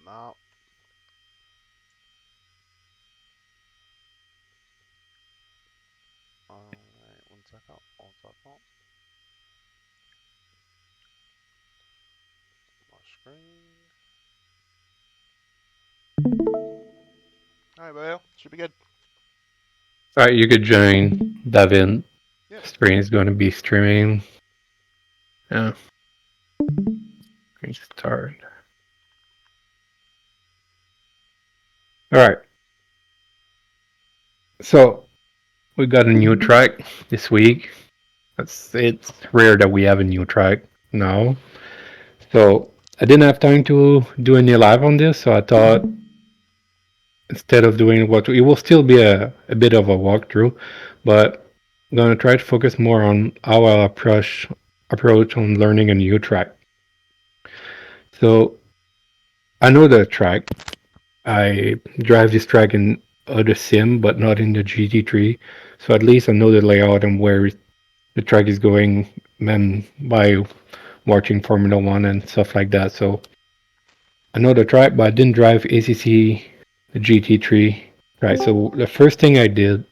out. Alright, 1 second. 1 second. My screen. Alright, Bayo. Should be good. Alright, you could join Devin. Yep. Screen is going to be streaming. Yeah. Screen start. Alright. So we got a new track this week. It's rare that we have a new track now. So I didn't have time to do any live on this, so I thought instead of doing what it will still be a bit of a walkthrough, but I'm gonna try to focus more on how I approach on learning a new track. So I know the track. I drive this track in other sim, but not in the GT3. So at least I know the layout and where the track is going, by watching Formula One and stuff like that. So I know the track, but I didn't drive ACC the GT3. Right. So the first thing I did,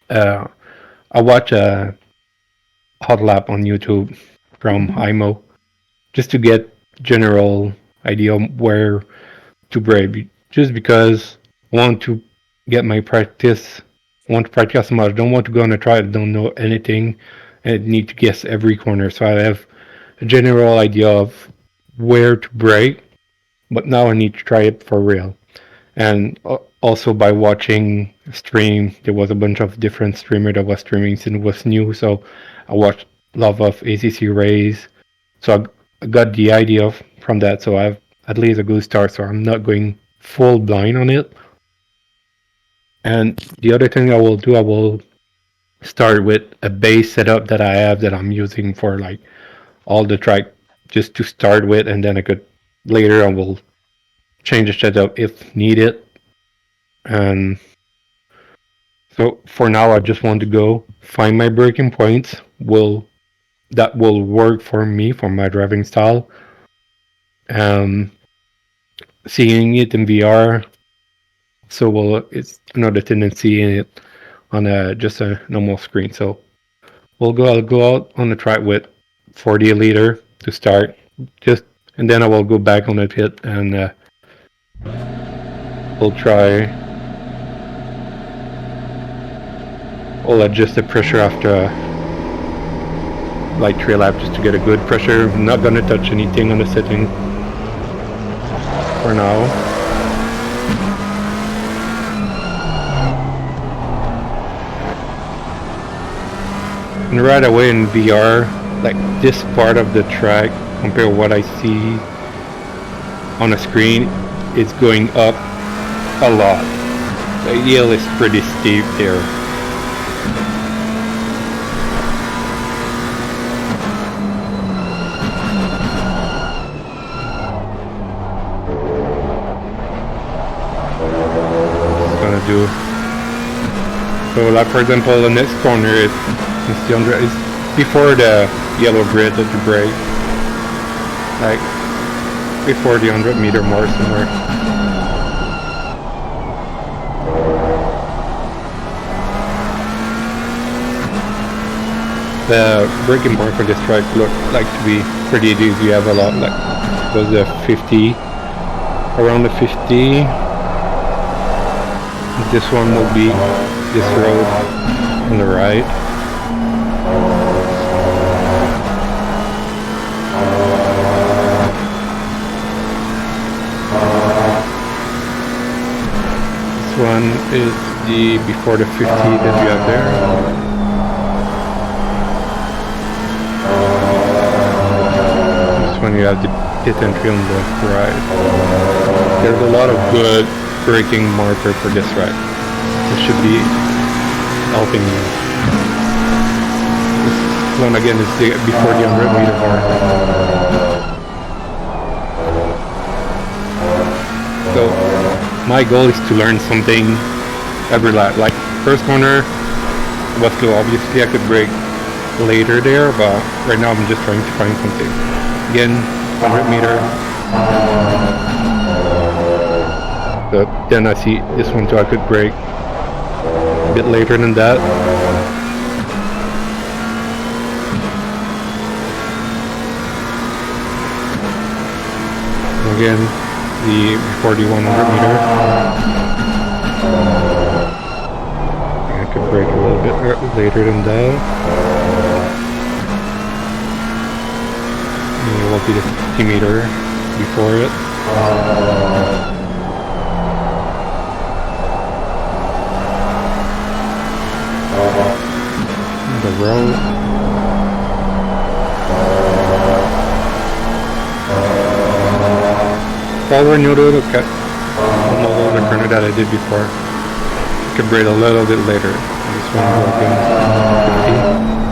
uh, I watched a hot lap on YouTube from IMO just to get general idea where to brave. Just because I want to get my practice, I want to practice so much. I don't want to go on a trial, I don't know anything, and need to guess every corner. So I have a general idea of where to brake, but now I need to try it for real. And also by watching stream, there was a bunch of different streamer that was streaming since it was new. So I watched a lot of ACC race. So I got the idea from that. So I have at least a good start. So I'm not going full blind on it. And the other thing I will do, I will start with a base setup that I have that I'm using for like all the track just to start with, and then I could later I will change the setup if needed. And so for now, I just want to go find my breaking points. That will work for me for my driving style. Seeing it in VR, so it's another tendency in it on just a normal screen. So I'll go out on the track with 40 liter to start, just and then I will go back on the pit and we'll try. We'll adjust the pressure after like 3 laps just to get a good pressure. I'm not gonna touch anything on the setting for now. And right away in VR, like this part of the track compared to what I see on a screen, it's going up a lot. The hill is pretty steep there. Do. So like for example the next corner is before the yellow grid that you brake. Like before the 100-meter mark somewhere. The braking bar for this track look like to be pretty easy. You have a lot like was a 50 around the 50. This one will be this road on the right. This one is the before the 50 that you have there. This one you have the pit entry on the right. There's a lot of good braking marker for this ride. It should be helping you. This one again is before the 100-meter mark. So my goal is to learn something every lap. Like first corner was slow. Obviously I could brake later there, but right now I'm just trying to find something. Again, 100-meter. So then I see this one too, I could brake a bit later than that. Again, before the 100 meter. I could brake a little bit later than that. And it will be the 50 meter before it. The road. Forward neutral, okay. On the corner that I did before. I could brake a little bit later. I just want to go again. 50.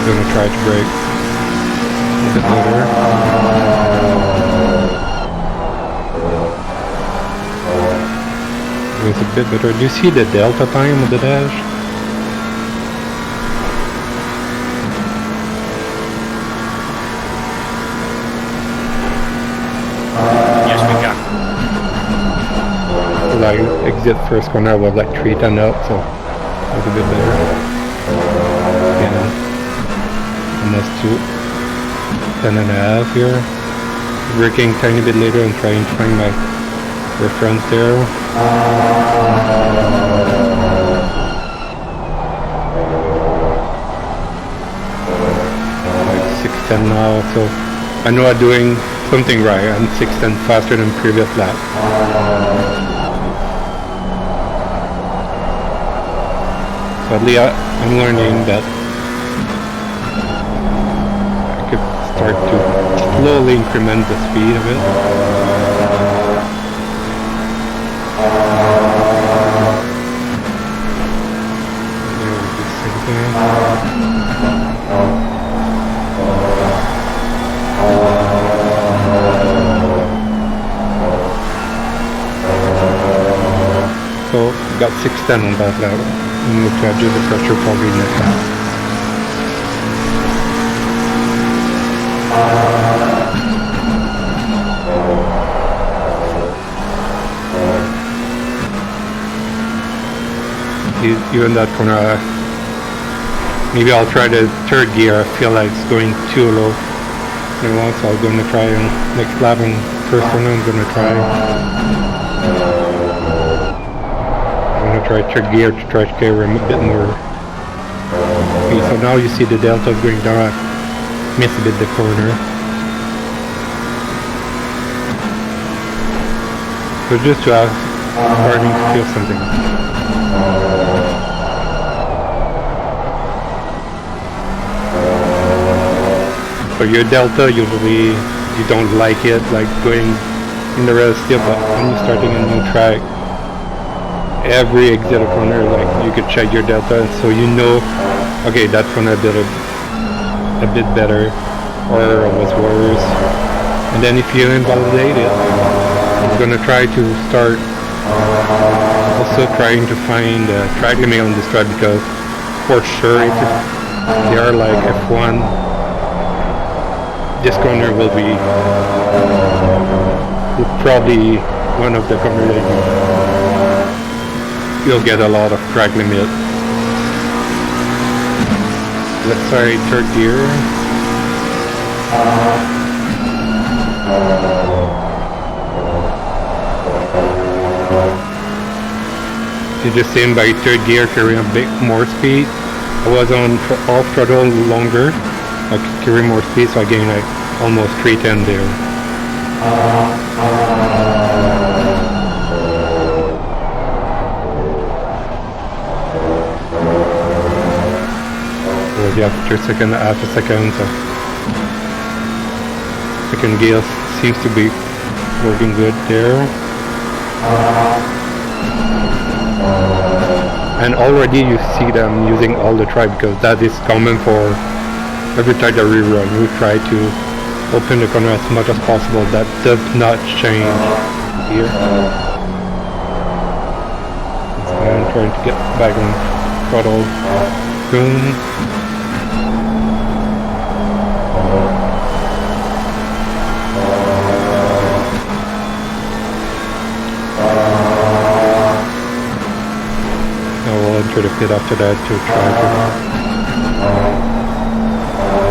Gonna try to brake a bit later. It was a bit better. Do you see the delta time of the dash? Yes, we can. Like exit first corner was like 310 up, so it was a bit better. And that's 10.5 here. Braking tiny bit later and trying to find my reference there. Like 610 now, so I know I'm doing something right. I'm 610 faster than previous lap. So at least I'm learning that I could start to slowly increment the speed of it. So got 610 on that lap. I'm going to adjust the pressure probably next lap. Even that corner, maybe I'll try the third gear. I feel like it's going too low. So I'm going to try next lap and first corner I'm going to try. Try third gear to try to carry him a bit more. Okay, so now you see the delta going down. I miss a bit the corner. So just to have starting to feel something. So your delta usually you don't like it, like going in the rail still, but when you're starting a new track, every exit corner, like you could check your delta, so you know, okay, that corner did a bit better, or was worse. And then if you invalidate it, I'm gonna try to start also trying to find a track limit on this track, because for sure if they are like F1, this corner will be probably one of the corners that you'll get a lot of drag limit. Let's try third gear. You just seen by third gear carrying a bit more speed. I was on off throttle longer. I could carry more speed, so I gained like almost 310 there. After half a second, so second gear seems to be working good there. And already you see them using all the track, because that is common for every track that we run. We try to open the corner as much as possible. That does not change here. trying to get back on throttle soon. I will enter the pit after that to try to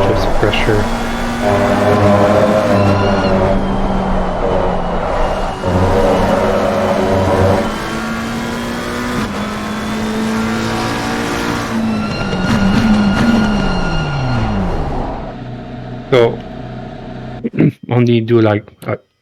adjust the pressure. So only do like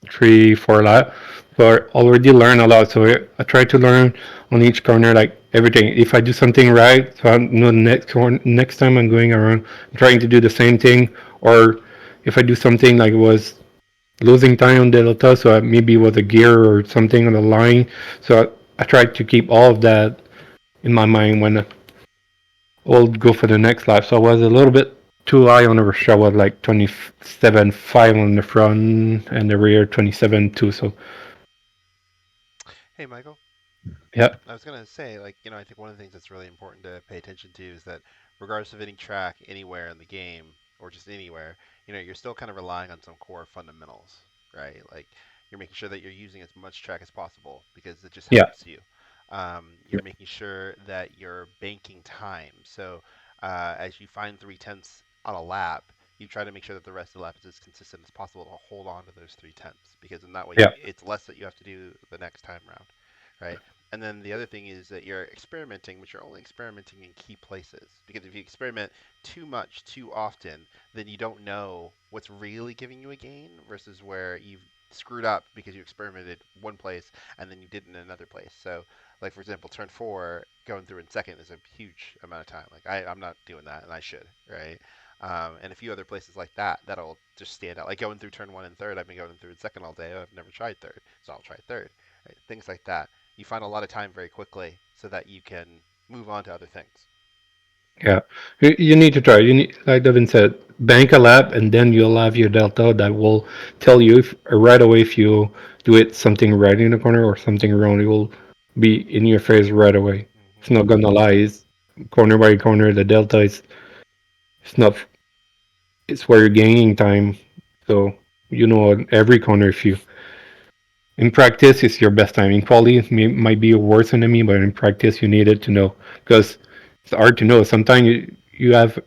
3-4 laps. So I already learned a lot. So I try to learn on each corner like everything. If I do something right, so I know next time I'm going around trying to do the same thing, or if I do something like was losing time on delta, so maybe it was a gear or something on the line. So I tried to keep all of that in my mind when I will go for the next lap. So I was a little bit too high on the rush. I was like 27.5 on the front and the rear 27.2. So Hey, Michael. yeah, I was gonna say, like, I think one of the things that's really important to pay attention to is that regardless of any track anywhere in the game or just anywhere, you're still kind of relying on some core fundamentals, right? Like you're making sure that you're using as much track as possible because it just yeah, helps you. You're making sure that you're banking time. So as you find 3/10 on a lap, you try to make sure that the rest of the lap is as consistent as possible to hold on to those 3/10 because in that way yeah, it's less that you have to do the next time round, right? And then the other thing is that you're experimenting, but you're only experimenting in key places. Because if you experiment too much, too often, then you don't know what's really giving you a gain versus where you've screwed up because you experimented one place and then you didn't in another place. So, like for example, turn four going through in second is a huge amount of time. Like I'm not doing that, and I should, right? And a few other places like that that'll just stand out. Like going through turn one and third, I've been going through in second all day. I've never tried third, so I'll try third. Right? Things like that. You find a lot of time very quickly so that you can move on to other things. yeah. You need to try. You need, like Devin said, bank a lap, and then you'll have your delta that will tell you if, right away if you do it something right in the corner or something wrong. It will be in your face right away. It's Hmm. not gonna lie. It's corner by corner. The delta is it's not. It's where you're gaining time. So on every corner if you in practice it's your best time. In quality it might be a worse enemy, but in practice you need it to know because it's hard to know. Sometimes you have.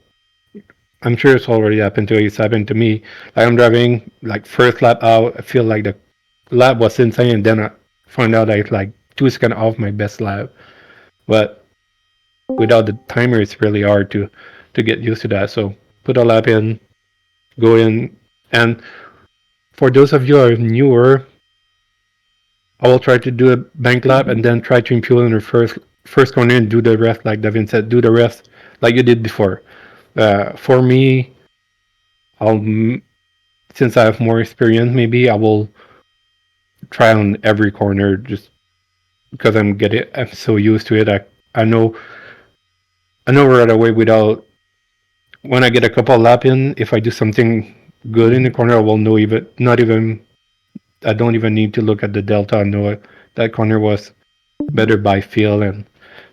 I'm sure it's already happened to you. It's happened to me. Like I'm driving like first lap out. I feel like the lap was insane, and then I find out that it's like 2 seconds off my best lap. But without the timer, it's really hard to get used to that. So put a lap in, go in, and for those of you who are newer, I will try to do a bank lap and then try to improve in the first corner and do the rest, like Devin said, do the rest like you did before. For me, I'll since I have more experience, maybe I will try on every corner just because I'm so used to it. I know right away without when I get a couple lap in, if I do something good in the corner, I will know even not even I don't even need to look at the delta. I know that corner was better by feel and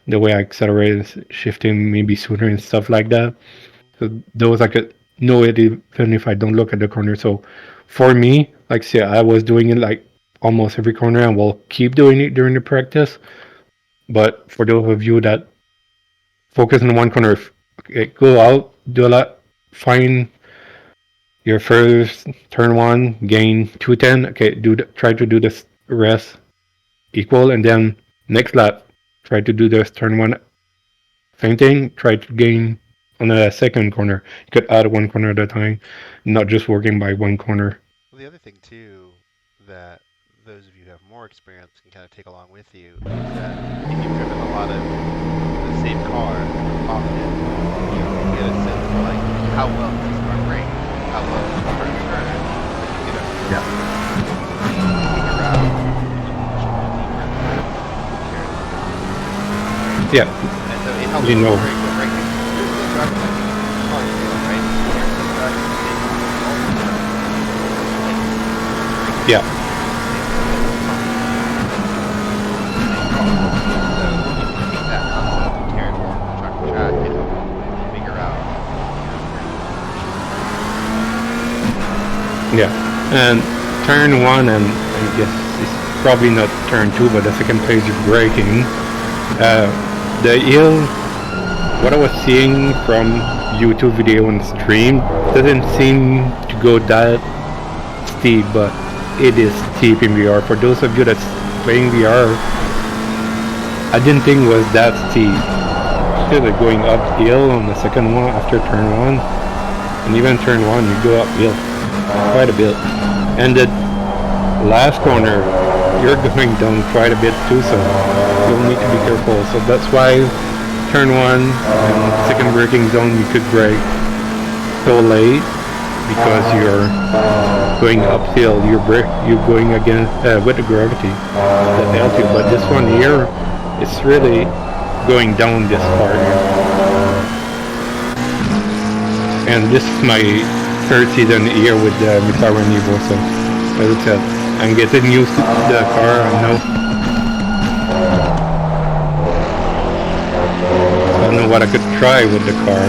the way I accelerated, shifting maybe sooner and stuff like that. So those I could know it even if I don't look at the corner. So for me, like I said, I was doing it like almost every corner and will keep doing it during the practice. But for those of you that focus on one corner, okay, go out, do a lot, find your first turn one, gain 210. Okay, try to do this rest equal, and then next lap, try to do this turn one. Same thing, try to gain on the second corner. You could add one corner at a time, not just working by one corner. Well, the other thing too that those of you who have more experience can kind of take along with you is that if you've driven a lot of the same car often, you get a sense for like how well does this car brake, how well does this car turn, so you get a feel Yeah. for it. So you can figure out which one should go deeper in the test compared to the others, right? Yeah, And so it helps you with know. braking. You're still driving like the car you feel, right? You're still driving the same car. All the difference is the place that you're braking Yeah, in. The same place that you're pumping. The same place that you're fueling. The same car. So you can take Yeah, and turn one, and I guess it's probably not turn two, but the second place is braking. The hill, what I was seeing from YouTube video and stream, doesn't seem to go that steep, but it is steep in VR. For those of you that's playing VR, I didn't think it was that steep. Instead of going uphill on the second one after turn one, and even turn one, you go uphill quite a bit. And the last corner, you're going down quite a bit too, so you'll need to be careful. So that's why turn one and second braking zone, you could brake so late because you're going uphill. You're going against with the gravity that helps you. But this one here, it's really going down this part. And this is my third season here with the McLaren Evo, so as I said, I'm getting used to the car. I know what I could try with the car.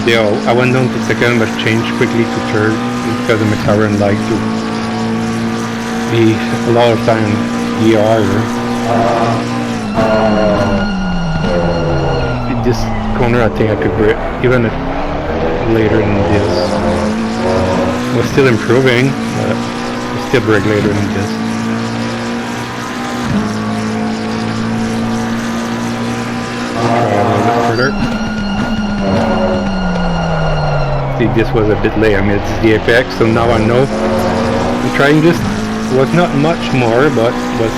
Yeah, I went down to second but changed quickly to third because the McLaren like to be a lot of time ER. This corner I think I could brake even later than this. We're still improving, but we'll still brake later than this. Try a little bit further. See, this was a bit late. I mean, it's the apex, so now I know. I'm trying this. Was not much more, but was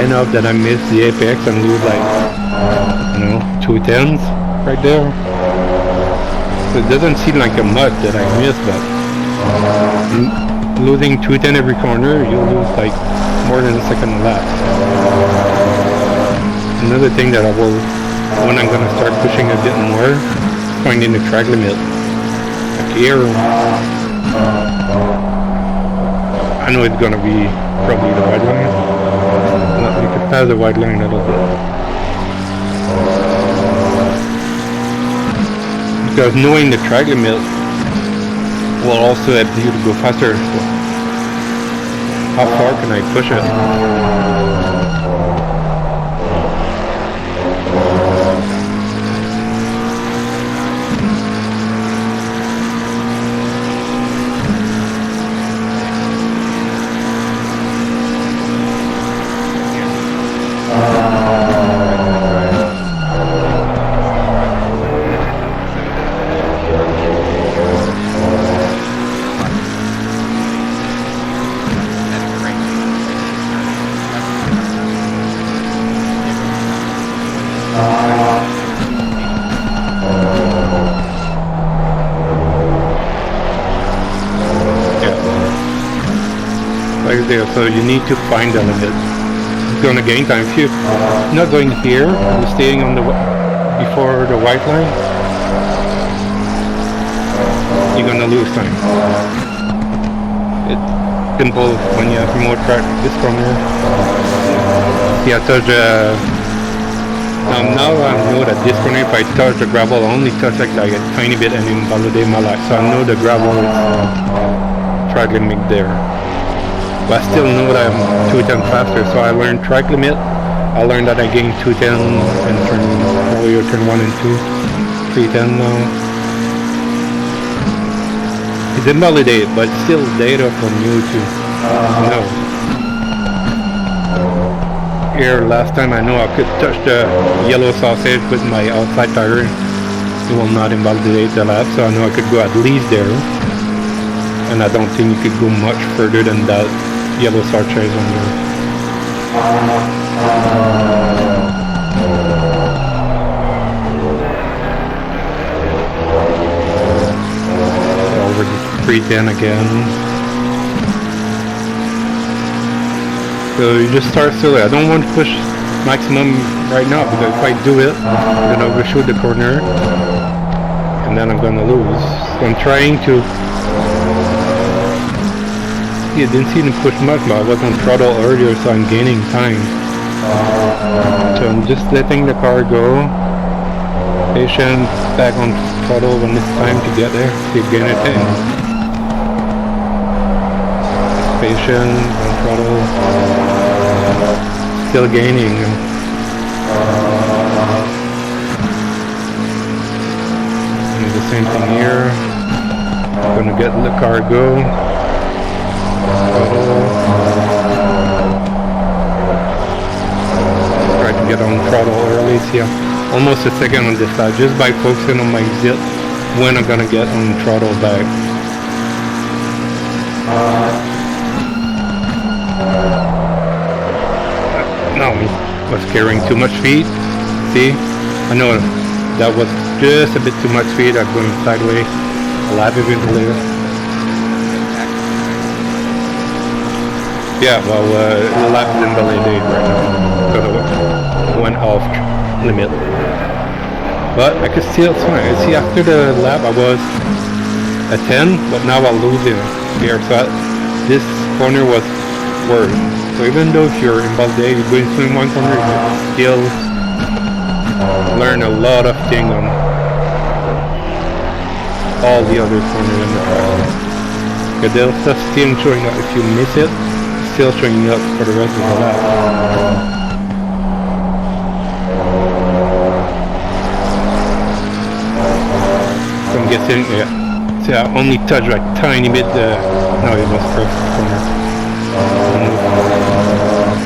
enough that I missed the apex and lose like, 2 tenths right there. So it doesn't seem like a much that I missed, but losing 2 tenths every corner, you'll lose like more than a second lap. Another thing that I will, when I'm gonna start pushing a bit more, finding the track limit. Like here, I know it's gonna be probably the white line. No, you could pass the white line a little bit. Because knowing the track limit will also help you to go faster. So how far can I push it? There, so you need to find the limit. It's gonna gain time. If you're not going here, you're staying on the before the white line, you're gonna lose time. It's simple when you have more track. This corner, see, I touch now I know that this corner, if I touch the gravel, I only touch like a tiny bit and invalidate my life. So I know the gravel is track limit there. But I still know that I'm 2 tenths faster, so I learned track limit. I learned that I gained 2 tenths in turn 1 and 2, 3 tenths now. It's invalidated, but still data from you to know. Here, last time I know I could touch the yellow sausage with my outside tire. It will not invalidate the lap, so I know I could go at least there. And I don't think you could go much further than that yellow sausage on there. Over the 310 again. So you just start slowly. I don't want to push maximum right now because if I do it, I'm gonna overshoot the corner and then I'm gonna lose. So I'm trying to. It didn't seem to push much, but I was on throttle earlier, so I'm gaining time. So I'm just letting the car go. Patient, back on throttle when it's time to get there. Keep gaining time. patient, don't throttle. Still gaining. And the same thing here. Gonna get the car go. Throttle. Try to get on throttle early. See, I'm almost a second on this side just by focusing on my exit when I'm gonna get on throttle back. No, I was carrying too much speed. See, I know that was just a bit too much speed. I'm going sideways. A lap eventually. Yeah, well, the lap is invalidated right now because I went off limit. But I could still swing. See, after the lap I was at 10, but now I'm losing here. So this corner was worse. So even though if you're in Balde, you're going to swing one corner, you can still learn a lot of things on all the other corners in the track. Because they'll still showing up if you miss it, still showing up for the rest of the lap. So I'm guessing, yeah. See, I only touched a tiny bit. No, it was first corner.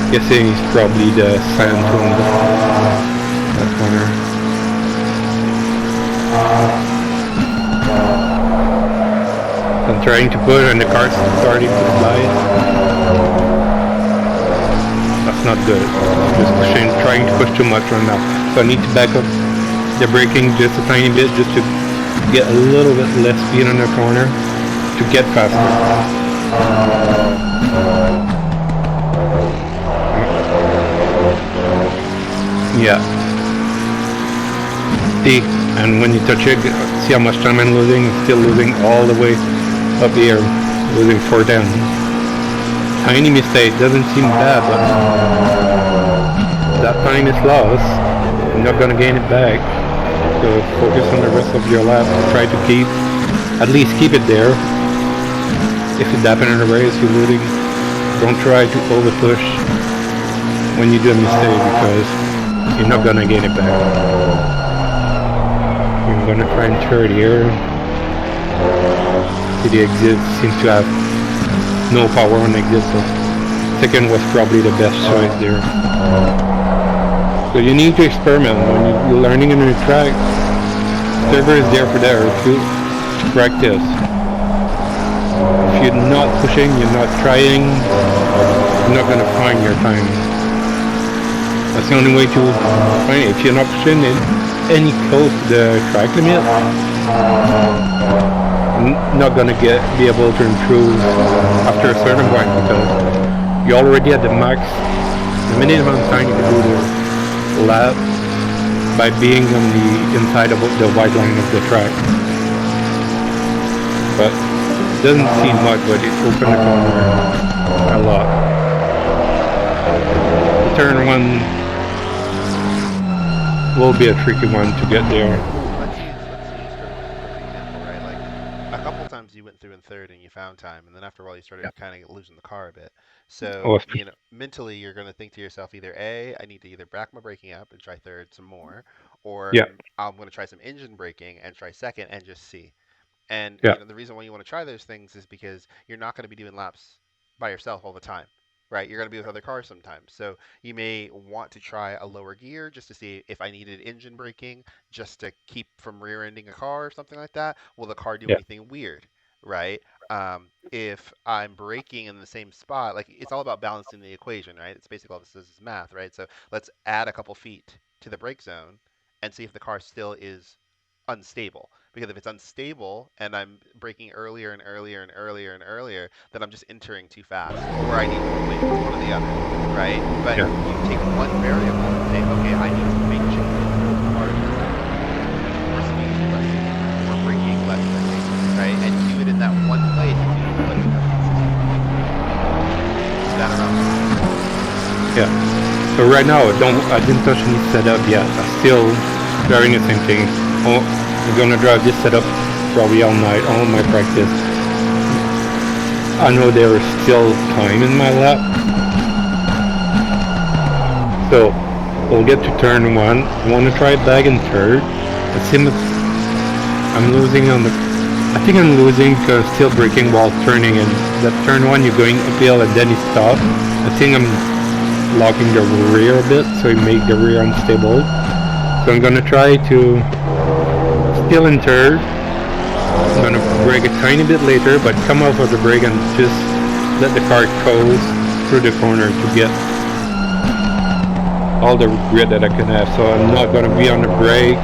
Guessing it's probably the sand on that corner. I'm trying to push and the car's starting to slide. That's not good. Just pushing, trying to push too much right now. So I need to back up the braking just a tiny bit just to get a little bit less speed on the corner to get faster. Yeah. See, and when you touch it, see how much time I'm losing? I'm still losing all the way up here, losing 410. Tiny mistake, doesn't seem bad, but that time is lost. You're not gonna gain it back. So focus on the rest of your lap. Try to keep, at least keep it there. If it happens in a race, you're losing. Don't try to over push when you do a mistake because you're not gonna gain it back. I'm gonna try and third here. See, the exit seems to have no power on exit, so second was probably the best choice there. So you need to experiment when you're learning a new track. Server is there for that to practice. If you're not pushing, you're not trying, you're not gonna find your time. That's the only way to find it. If you're not pushing it any close to the track limit, you're not gonna be able to improve after a certain point because you're already at the max, the minimum time you can do the lap by being on the inside of the white line of the track. But it doesn't seem much, but it opened the corner a lot. The turn one will be a tricky one to get there. Let's use for example, right? Like a couple times you went through in third and you found time, and then after a while you started kind of losing the car a bit. So, Oh, mentally you're going to think to yourself either A, I need to either back my braking up and try third some more, or yeah, I'm going to try some engine braking and try second and just see. And yeah, the reason why you want to try those things is because you're not going to be doing laps by yourself all the time, right? You're going to be with other cars sometimes. So you may want to try a lower gear just to see if I needed engine braking just to keep from rear-ending a car or something like that. Will the car do yeah, anything weird, right? If I'm braking in the same spot, like it's all about balancing the equation, right? It's basically all this is math, right? So let's add a couple feet to the brake zone and see if the car still is unstable. Because if it's unstable and I'm braking earlier and earlier and earlier and earlier, then I'm just entering too fast, or I need more wind, one or the other, right? But yeah, you take one variable and say, okay, I need to make changes to the car, more speed, less speed, more braking, less braking, right? And do it in that one place until you feel like you have consistent. Is that around? yeah. So right now, I didn't touch any setup yet. I'm still driving the same thing. Oh, I'm gonna drive this setup probably all night, all my practice. I know there is still time in my lap. So we'll get to turn 1. I want to try it back in third. It seems I'm losing on the... I think I'm losing because still braking while turning, and that turn 1 you're going uphill and then you stop. I think I'm locking the rear a bit, so you make the rear unstable. So I'm gonna try to still in third. I'm gonna brake a tiny bit later, but come off of the brake and just let the car coast through the corner to get all the grid that I can have. So I'm not gonna be on the brake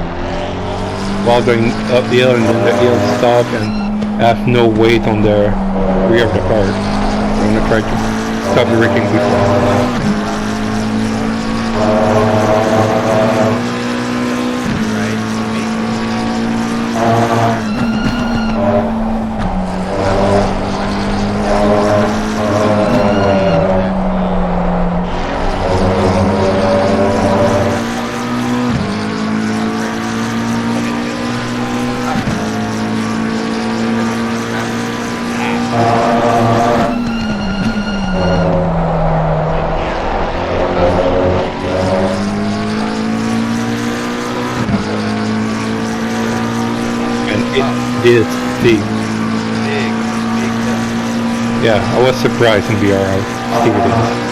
while going uphill and then the hill stop and have no weight on the rear of the car. So I'm gonna try to stop braking before. It's big. Yeah, I was surprised in VR how steep it is.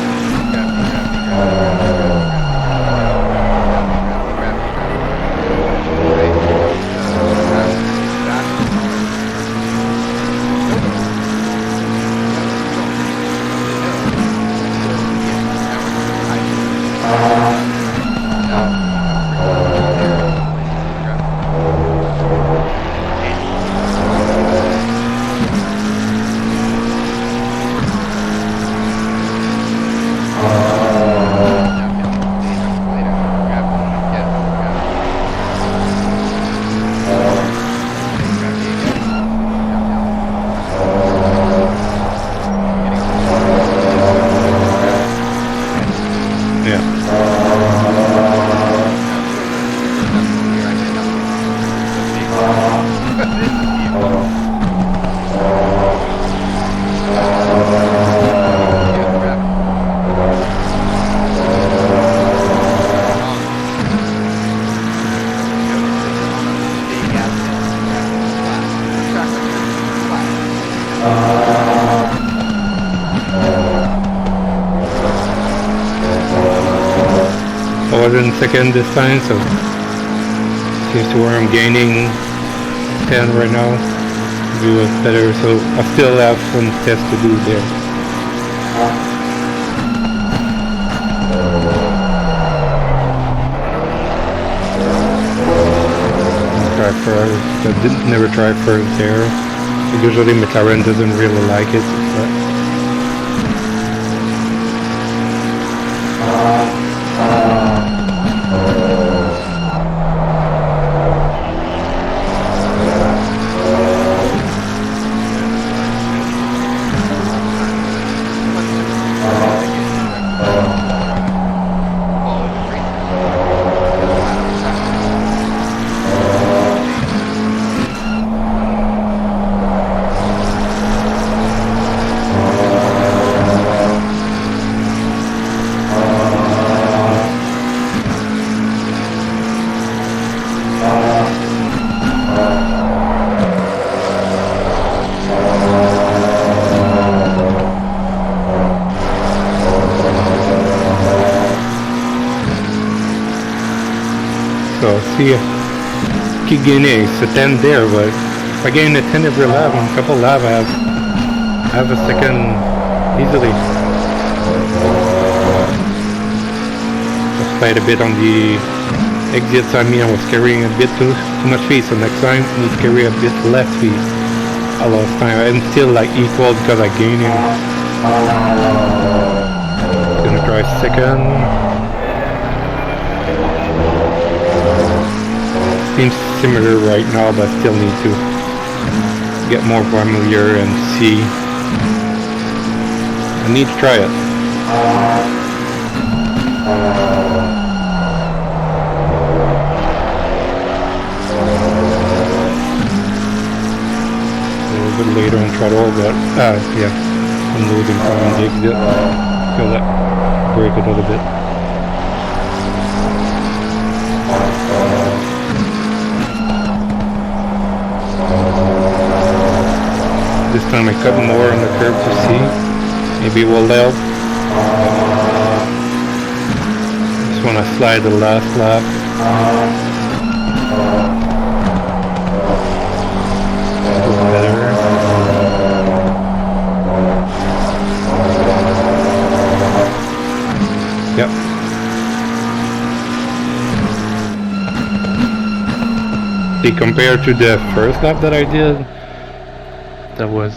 I was in second this time, so seems to where I'm gaining 10 right now. Do it better, so I still have some tests to do there. Try first. I didn't never try first there. Usually McLaren doesn't really like it. But see, keep gaining a 10 there, but if I gain a 10 every lap, in a couple laps I have a second easily. Just played a bit on the exits. I mean, I was carrying a bit too much speed, so next time I need to carry a bit less speed. I lost time. I'm still like equal because I gained him. Gonna try second. Seems similar right now, but I still need to get more familiar and see. I need to try it. A little bit later on throttle, but yeah. I'm losing time on the exit. Feel that brake a little bit. This time I cut more on the curb to see. Maybe it will help. Just want to slide the last lap. Do better. Yep. See, compared to the first lap that I did, that was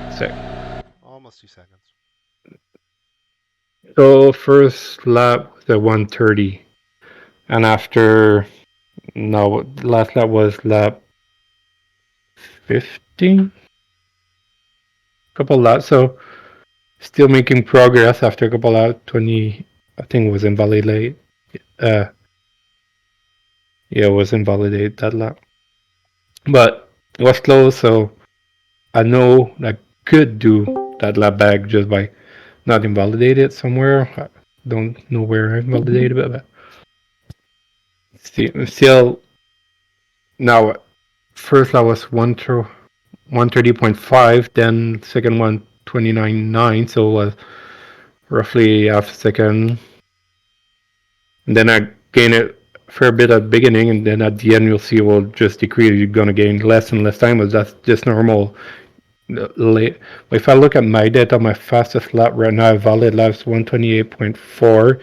sick. Almost 2 seconds. So first lap was at 1:30, and after no, last lap was lap 15. Couple laps, so still making progress after a couple laps. 20, I think it was invalidated. Uh, yeah, it was invalidated that lap, but it was close. So I know I could do that lap back just by not invalidated somewhere. I don't know where I invalidated it, but still now first lap was 130.5, then second one 29.9, so it was roughly half a second. And then I gain it a fair bit at the beginning, and then at the end you'll see it will just decrease. You're gonna gain less and less time, but that's just normal. If I look at my data, my fastest lap right now, valid laps 128.4,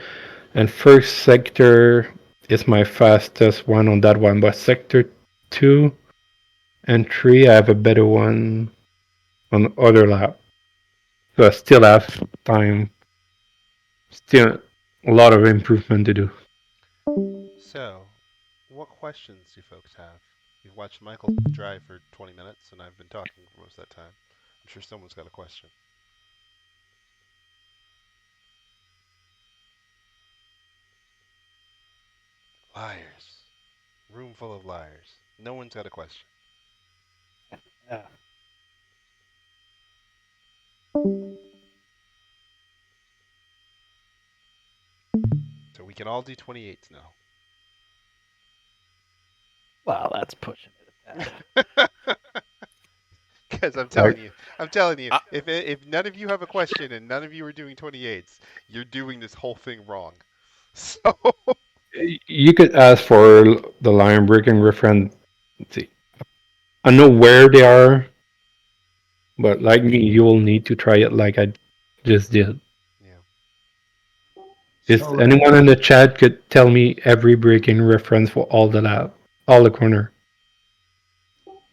and first sector is my fastest one on that one, but sector 2 and 3, I have a better one on the other lap. So I still have time, still a lot of improvement to do. So, what questions do folks have? You've watched Michael drive for 20 minutes, and I've been talking for most of that time. I'm sure someone's got a question. Liars. Room full of liars. No one's got a question. Yeah. So we can all do 28s now. Well, that's pushing it. Because Like I'm telling you, Uh, if none of you have a question and none of you are doing 28s, you're doing this whole thing wrong. So, you could ask for the line breaking reference. See, I know where they are, but like me, you will need to try it like I just did. yeah. Is So, anyone in the chat could tell me every breaking reference for all the lap, all the corner?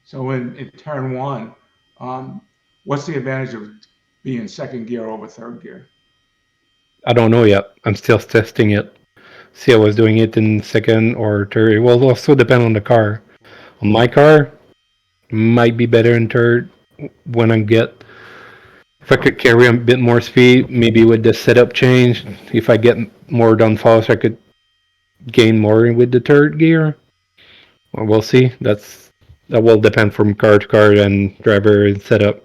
so in turn one, um, what's the advantage of being second gear over third gear? I don't know yet. I'm still testing it. See, I was doing it in second or third. It will also depend on the car. Hmm. On my car, might be better in third when I get. If I could carry a bit more speed, maybe with the setup change, if I get more done fast, I could gain more with the third gear. Well, we'll see. That will depend from car to car and driver and setup.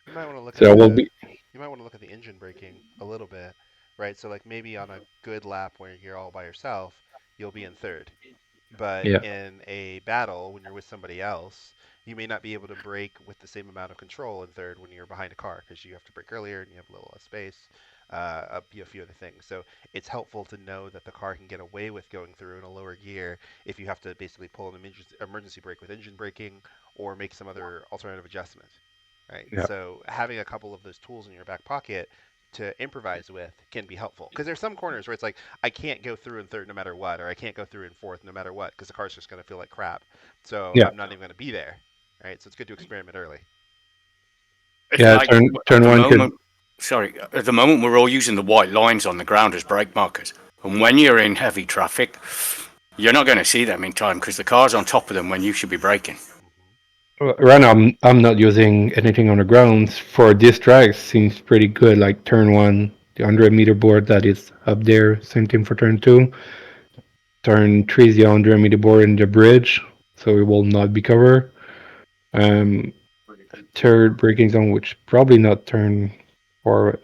You might want to look at So I will be. you might want to look at the engine braking a little bit, right? So like maybe on a good lap where you're all by yourself, you'll be in third. But Yeah, in a battle, when you're with somebody else, you may not be able to brake with the same amount of control in third when you're behind a car because you have to brake earlier and you have a little less space, a few other things. So it's helpful to know that the car can get away with going through in a lower gear if you have to basically pull an emergency brake with engine braking or make some other alternative adjustment, right? yeah, So having a couple of those tools in your back pocket to improvise with can be helpful because there's some corners where it's like I can't go through in third no matter what, or I can't go through in fourth no matter what because the car's just going to feel like crap. So yeah, I'm not even going to be there, right? So it's good to experiment early. it's yeah. like at Turn the one could. moment. Sorry, at the moment we're all using the white lines on the ground as brake markers, and when you're in heavy traffic, you're not going to see them in time because the car's on top of them when you should be braking. Hmm. Right now, I'm not using anything on the grounds for this track. Seems pretty good. Like turn one, the 100-meter board that is up there. Same thing for turn two. Turn three is the 100-meter board in the bridge, so it will not be covered. Um, third braking zone, which probably not turn for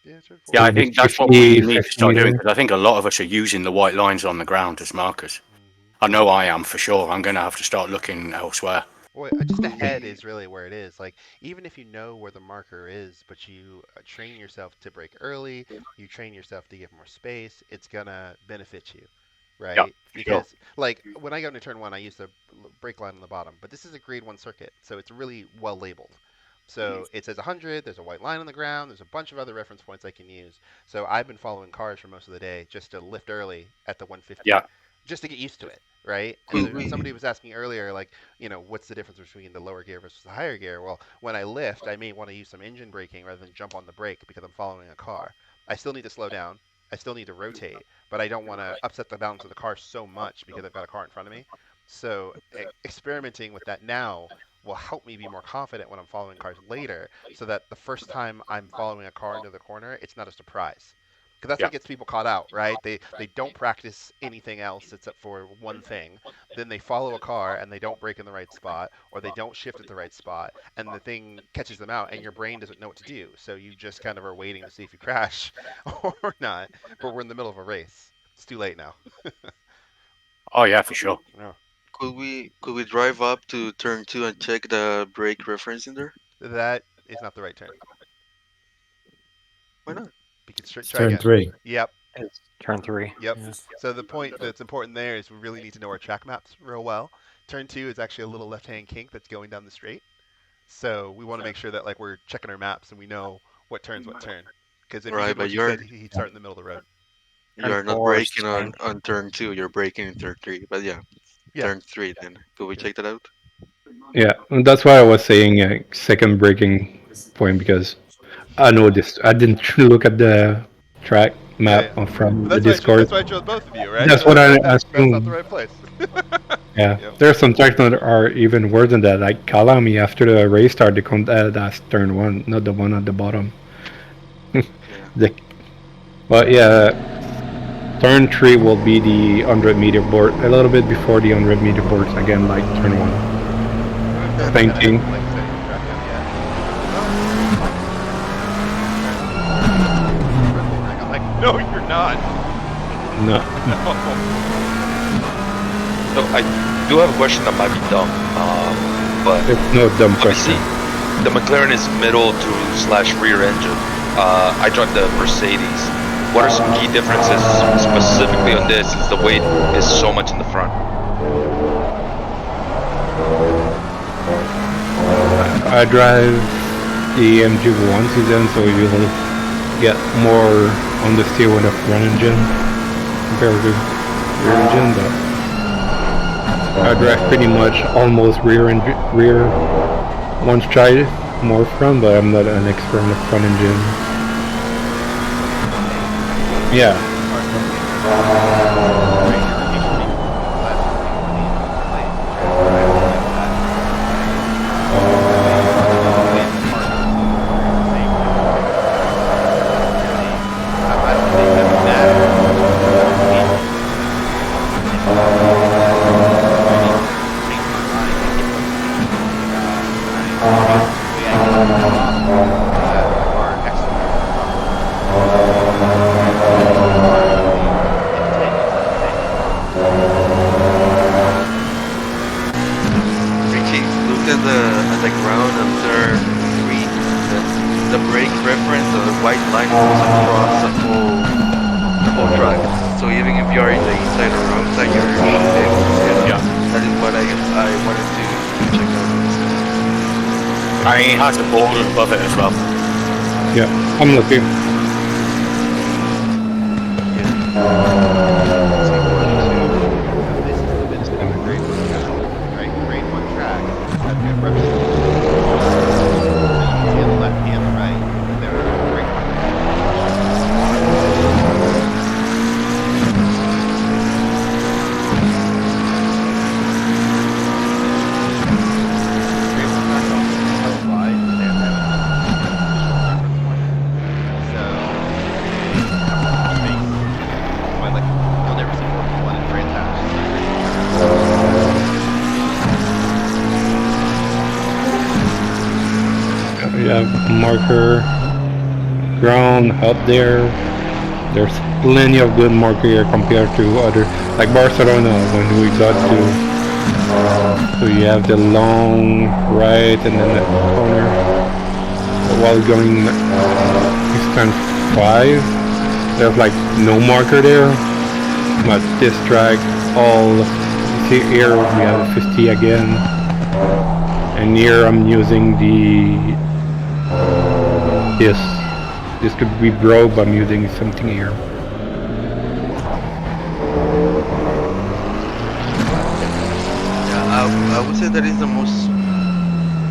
Yeah, turn 4. Yeah, I maybe think that's what 50, we need to 50 start doing meter. because I think a lot of us are using the white lines on the ground as markers. Hmm. I know I am for sure. I'm going to have to start looking elsewhere. Well, just ahead is really where it is. Like, even if you know where the marker is, but you train yourself to brake early, you train yourself to give more space, it's gonna benefit you, Yeah, right? for sure. Because, like, when I go into turn one, I use the brake line on the bottom, but this is a grade one circuit, so it's really well labeled. So it says 100, there's a white line on the ground, there's a bunch of other reference points I can use. So I've been following cars for most of the day just to lift early at the 150, Yeah, just to get used to it, right? And Could so we? somebody was asking earlier, like, what's the difference between the lower gear versus the higher gear? Well, when I lift, I may want to use some engine braking rather than jump on the brake because I'm following a car. I still need to slow down. I still need to rotate, but I don't want to upset the balance of the car so much because I've got a car in front of me. So experimenting with that now will help me be more confident when I'm following cars later so that the first time I'm following a car into the corner, it's not a surprise. Because that's yeah. what gets people caught out, right? They don't practice anything else except for one thing, then they follow a car and they don't brake in the right spot or they don't shift at the right spot and the thing catches them out and your brain doesn't know what to do. So you just kind of are waiting to see if you crash or not. But we're in the middle of a race. It's too late now. Oh, yeah, for sure. No, Could we drive up to turn 2 and check the brake reference in there? that is not the right turn. Why not? We can It's try turn again. 3. Yep. It's turn 3. Yep. Yeah. So the point that's important there is we really need to know our track maps real well. Turn two is actually a little left-hand kink that's going down the straight. So we want to make sure that like we're checking our maps and we know what turns what turn. Because if he Right, did but what you you're said, he'd start in the middle of the road. you Turn are not 4 is braking fine. on turn 2. You're braking in turn 3. But yeah, Yeah. turn 3 then. Could we Yeah. check that out? Yeah, and that's why I was saying second breaking point because I know this. I didn't look at the track Yeah, map yeah. from But the that's Discord. why I chose both of you, right? That's You're what like I that's not the assume. right place. Yeah, Yep. there are some tracks that are even worse than that. Like Kalami after the race start, they come that's turn one, not the one at the bottom. Yeah. the, but yeah, turn three will be the 100-meter board, a little bit before the 100-meter boards again, like turn one. I'm impressed you Same kind of thing. haven't like setting the track out yet. Oh, I'm trying to see if I'm getting the Red Bull ring. I'm like, no, you're not. No, No. So I do have a question that might be dumb, but it's no dumb obviously question. the McLaren is middle to slash rear engine. I drive the Mercedes. What are some key differences specifically on this since the weight is so much in the front? I drive the MG1 season, so you'll get more on the steer with a front engine compared to rear engine, but I drive pretty much almost rear. Once tried more front, but I'm not an expert on the front engine. Yeah, Cars don't get very great irrigation rates unless you put the engine in place to try to drive it like that. The way the car goes through the corner is the same way the engine goes through the corner. So really, I don't think that it matters as much as the application of the engine is I need to change my mind and get those things when I change the way I get into the throttle so that the car executes properly. Right? The engine of the car is really intent is the same. Richie, look at the ground on turn 3. The brake reference, the white line goes across the whole track. So even if you are in the inside or outside, you should be able to see it. Yeah. That is what I wanted to check out. And he has a border above it as well. yeah, I'm looking. See, one, two. So this is the benefit of a grade one track, right? Grade one tracks have good representation of the lanes. So you can see on the left and the right that there are brake markers. Grade one tracks also tell you why because they have to have visual reference points. So they have to have more space. That's why We have marker ground up there. There's plenty of good marker here compared to other, like Barcelona when we got to. So you have the long right and then the corner. While going extend 5, there's like no marker there. But this track, all see here we have a 50 again, and here I'm using this. This could be broke, but I'm using something here. Yeah, I would say that is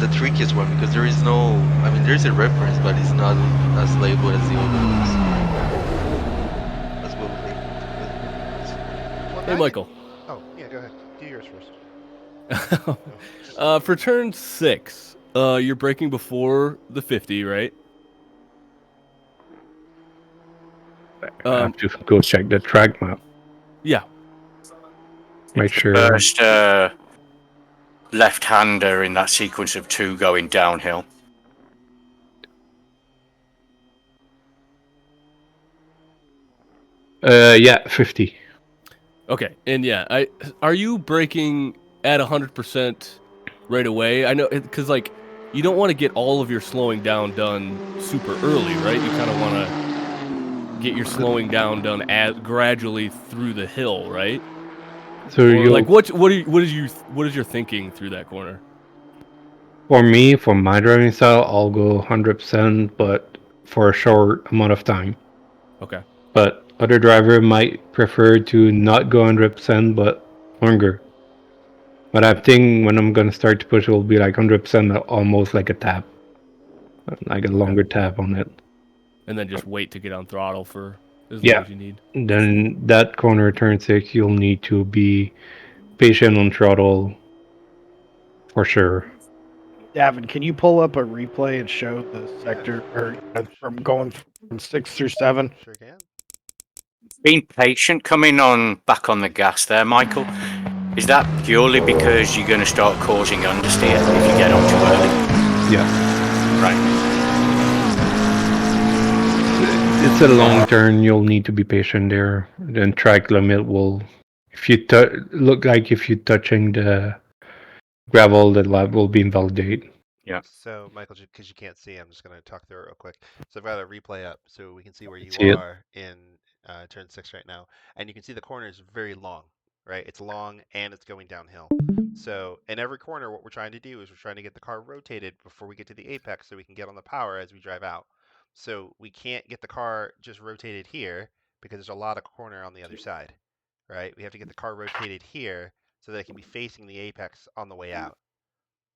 the trickiest one because there is no. I mean, there's a reference, but it's not as labeled as the other ones. That's what we think. Well, Hey, now Michael. Oh, yeah, go ahead. Do yours first. For turn 6, you're braking before the 50, right? I have to go check the track map. Yeah. Make sure. First left-hander in that sequence of 2 going downhill. Yeah, 50. Okay, and yeah, are you braking at 100% right away? I know, because like you don't want to get all of your slowing down done super early, right? You kind of want to get your slowing down done gradually through the hill, right? So Or you like what is your thinking through that corner? For me, for my driving style, I'll go 100%, but for a short amount of time. Okay. But other driver might prefer to not go 100%, but longer. But I think when I'm gonna start to push, it will be like 100%, almost like a tap, like a longer tap on it. And then just wait to get on throttle for as long Yeah. as you need. Then that corner, turn 6, you'll need to be patient on throttle for sure. Davin, can you pull up a replay and show the sector or from going from 6 through 7? Sure can. Being patient coming on back on the gas there, Michael. Is that purely because you're going to start causing understeer if you get on too early? Yeah. Right. It's a long turn. You'll need to be patient there. Then track limit will, if you look like if you're touching the gravel, the lap will be invalidate. Yeah. So, Michael, because you can't see, I'm just going to talk through it real quick. So I've got a replay up so we can see where you See it? are in turn 6 right now. And you can see the corner is very long, right? It's long and it's going downhill. So in every corner, what we're trying to do is we're trying to get the car rotated before we get to the apex so we can get on the power as we drive out. So we can't get the car just rotated here because there's a lot of corner on the other side, right? We have to get the car rotated here so that it can be facing the apex on the way out.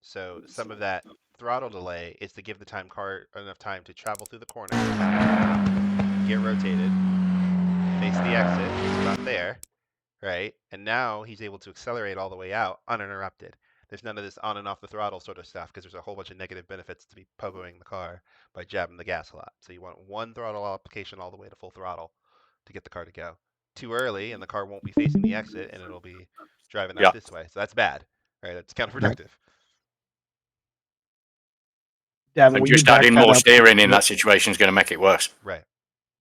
So some of that throttle delay is to give the car enough time to travel through the corner, get rotated, face the exit, it's not there, right? And now he's able to accelerate all the way out uninterrupted. There's none of this on and off the throttle sort of stuff because there's a whole bunch of negative benefits to be pogoing the car by jabbing the gas a lot. So you want one throttle application all the way to full throttle to get the car to go. Too early and the car won't be facing the exit and it'll be driving out this way. So that's bad, right? That's counterproductive. Davin, And will you just back adding that more up? steering in that situation is going to make it worse. Right.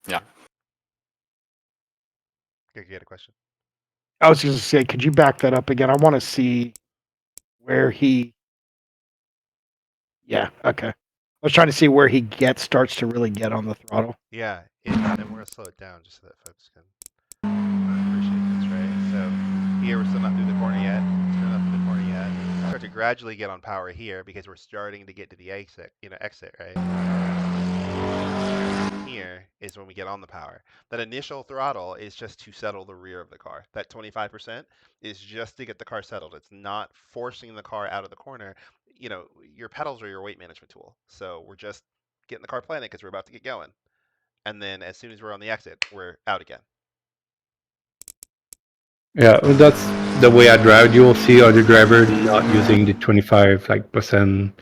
Yeah. You had a question? I was just going to say, could you back that up again? I want to see where he. Yeah, okay. I was trying to see where he starts to really get on the throttle. Yeah, and we're going to slow it down just so that folks can appreciate this, right? So here we're still not through the corner yet. Still not through the corner yet. Start to gradually get on power here because we're starting to get to the exit, right? Here is when we get on the power. That initial throttle is just to settle the rear of the car. That 25% is just to get the car settled. It's not forcing the car out of the corner. Your pedals are your weight management tool. So we're just getting the car planted because we're about to get going. And then as soon as we're on the exit, we're out again. Yeah, that's the way I drive. You will see other drivers not using the 25%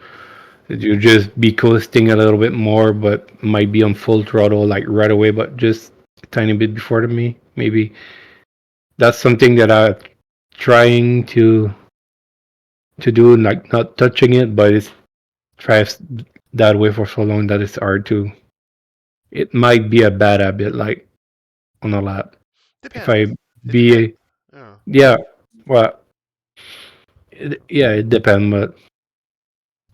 You just be coasting a little bit more, but might be on full throttle like right away, but just a tiny bit before me. Maybe that's something that I'm trying to do, like not touching it, but it's that way for so long that it's hard to. It might be a bad habit, like on a lap. If I Depends. It depends. be, Oh, yeah, well, yeah, it depends, but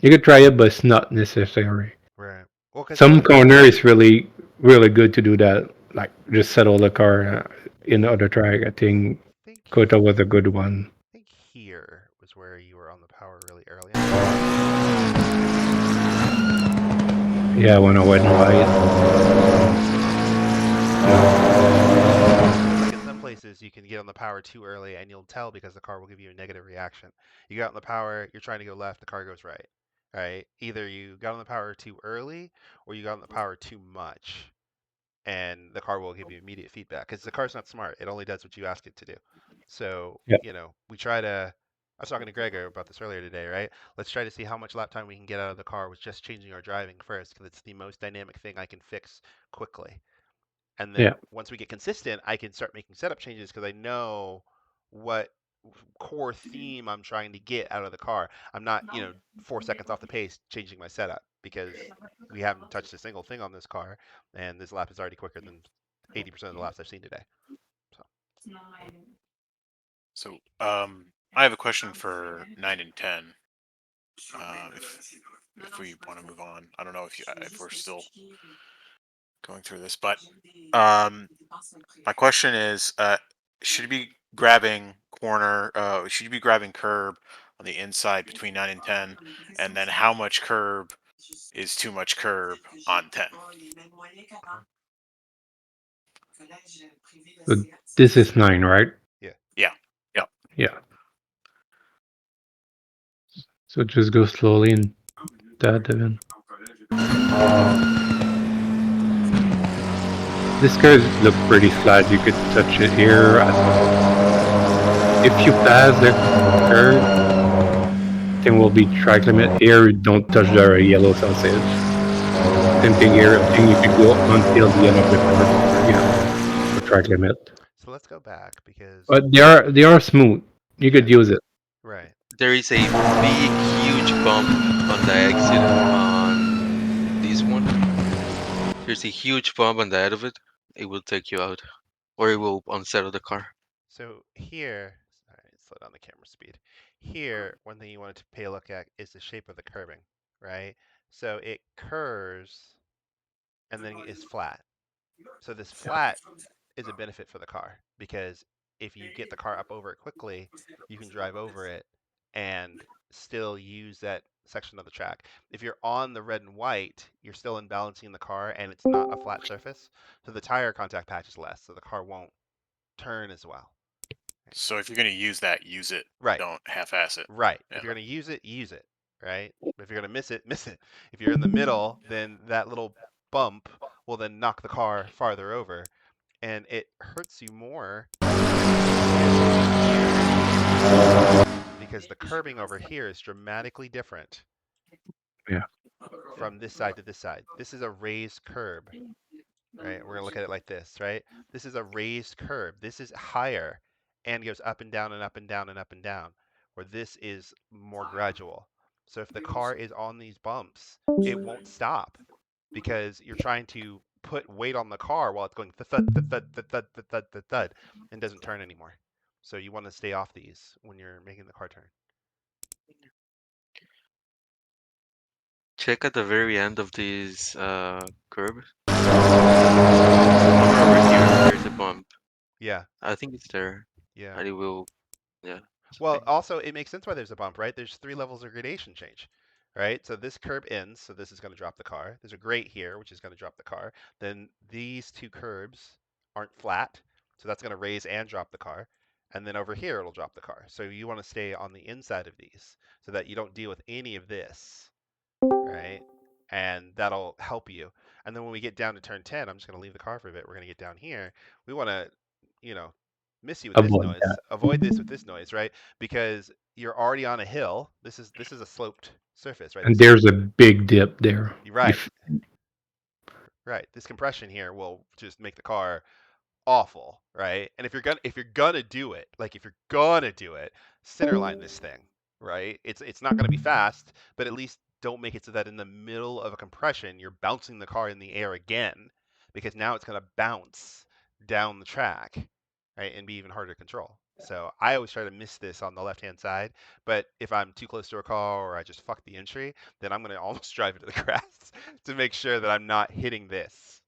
you could try it, but it's not necessary. right. Well, because Some corner is really, really good to do that. Like just settle the car in the other track. I think think Kota was a good one. I think here was where you were on the power really early. Yeah, when I went wide. Like in some places, you can get on the power too early, and you'll tell because the car will give you a negative reaction. You got on the power, you're trying to go left, the car goes right. Right? Either you got on the power too early, or you got on the power too much, and the car will give you immediate feedback because the car's not smart. It only does what you ask it to do. So, Yeah, we try to. I was talking to Gregor about this earlier today, right? Let's try to see how much lap time we can get out of the car with just changing our driving first, because it's the most dynamic thing I can fix quickly. And yeah, then once we get consistent, I can start making setup changes because I know what core theme I'm trying to get out of the car. I'm not, 4 seconds off the pace changing my setup because we haven't touched a single thing on this car, and this lap is already quicker than 80% of the laps I've seen today. So So, I have a question for 9 and 10. If we want to move on, I don't know if we're still going through this, but my question is, should you be grabbing corner? Should you be grabbing curb on the inside between 9 and 10, and then how much curb is too much curb on 10? so this is 9, right? yeah, Yeah, yeah. Yeah. So just go slowly in that Devin. This curve look pretty flat. You could touch it here. If you pass the curve, then will be track limit. Here, don't touch the yellow sausage. Same thing here. I think you could go until the end of the curve. Yeah, for track limit. so let's go back because But they are smooth. You yeah, could use it. right. There is a big, huge bump on the exit on this one. There's a huge bump on the end of it. It will take you out, or it will unsettle the car. So here, all right, slow down the camera speed. Here, one thing you wanted to pay a look at is the shape of the curving, right? So it curves and then is flat. So this flat is a benefit for the car because if you get the car up over it quickly, you can drive over it and still use that section of the track. If you're on the red and white, you're still imbalancing the car and it's not a flat surface, so the tire contact patch is less, so the car won't turn as well. So if you're gonna use that, use it. Right. Don't half-ass it. Right. Yeah. If you're going to use it, right? But if you're going to miss it, miss it. If you're in the middle, then that little bump will then knock the car farther over, and it hurts you more because the curbing over here is dramatically different Yeah. from this side to this side. This is a raised curb, right? We're going to look at it like this, right? This is a raised curb. This is higher and goes up and down and up and down and up and down, where this is more gradual. So if the car is on these bumps, it won't stop because you're trying to put weight on the car while it's going thud, thud, thud, thud, thud, thud, thud, thud, thud, and doesn't turn anymore. So you want to stay off these when you're making the car turn. Check at the very end of this curb. Somewhere over here, there's a bump. Yeah, I think it's there. yeah. And it will, yeah. It's Well, okay. also it makes sense why there's a bump, right? There's 3 levels of gradation change, right? So this curb ends, so this is going to drop the car. There's a grate here, which is going to drop the car. Then these 2 curbs aren't flat, so that's going to raise and drop the car. And then over here it'll drop the car. So you want to stay on the inside of these so that you don't deal with any of this, right? And that'll help you. And then when we get down to turn 10, I'm just going to leave the car for a bit. We're going to get down here. We want to, you know, miss you with this Avoid that. noise, avoid this with this noise, right? Because you're already on a hill. This is a sloped surface, right? And there's a big dip there. Right, If right. This compression here will just make the car awful, right? And if you're gonna do it, like if you're gonna do it, center line this thing, right? It's not gonna be fast, but at least don't make it so that in the middle of a compression, you're bouncing the car in the air again, because now it's going to bounce down the track, right, and be even harder to control. So I always try to miss this on the left-hand side, but if I'm too close to a car or I just fuck the entry, then I'm going to almost drive into the grass to make sure that I'm not hitting this,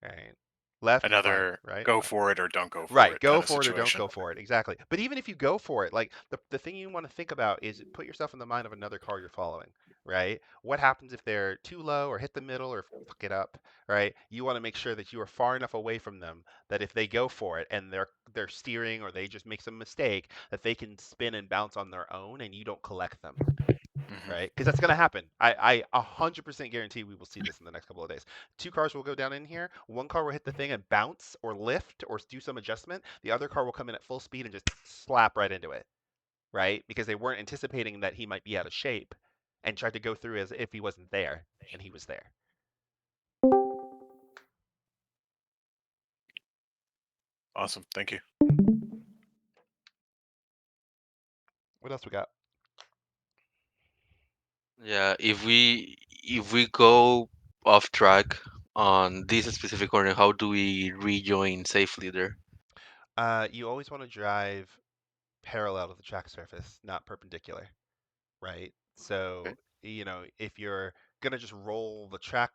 right? Left, fine, Another right? go for it or don't go for Right, it kind go of for it or don't situation. go for it. Exactly. But even if you go for it, like the thing you want to think about is put yourself in the mind of another car you're following, right? What happens if they're too low or hit the middle or fuck it up, right? You want to make sure that you are far enough away from them that if they go for it and they're steering or they just make some mistake, that they can spin and bounce on their own and you don't collect them, Hmm. right? Because that's going to happen. I 100% guarantee we will see this in the next couple of days. Two cars will go down in here. One car will hit the thing and bounce or lift or do some adjustment. The other car will come in at full speed and just slap right into it, right? Because they weren't anticipating that he might be out of shape and tried to go through as if he wasn't there, and he was there. Awesome. Thank you. What else we got? Yeah, if we go off track on this specific corner, how do we rejoin safely there? You always want to drive parallel to the track surface, not perpendicular, right? Okay. So, if you're gonna just roll the track,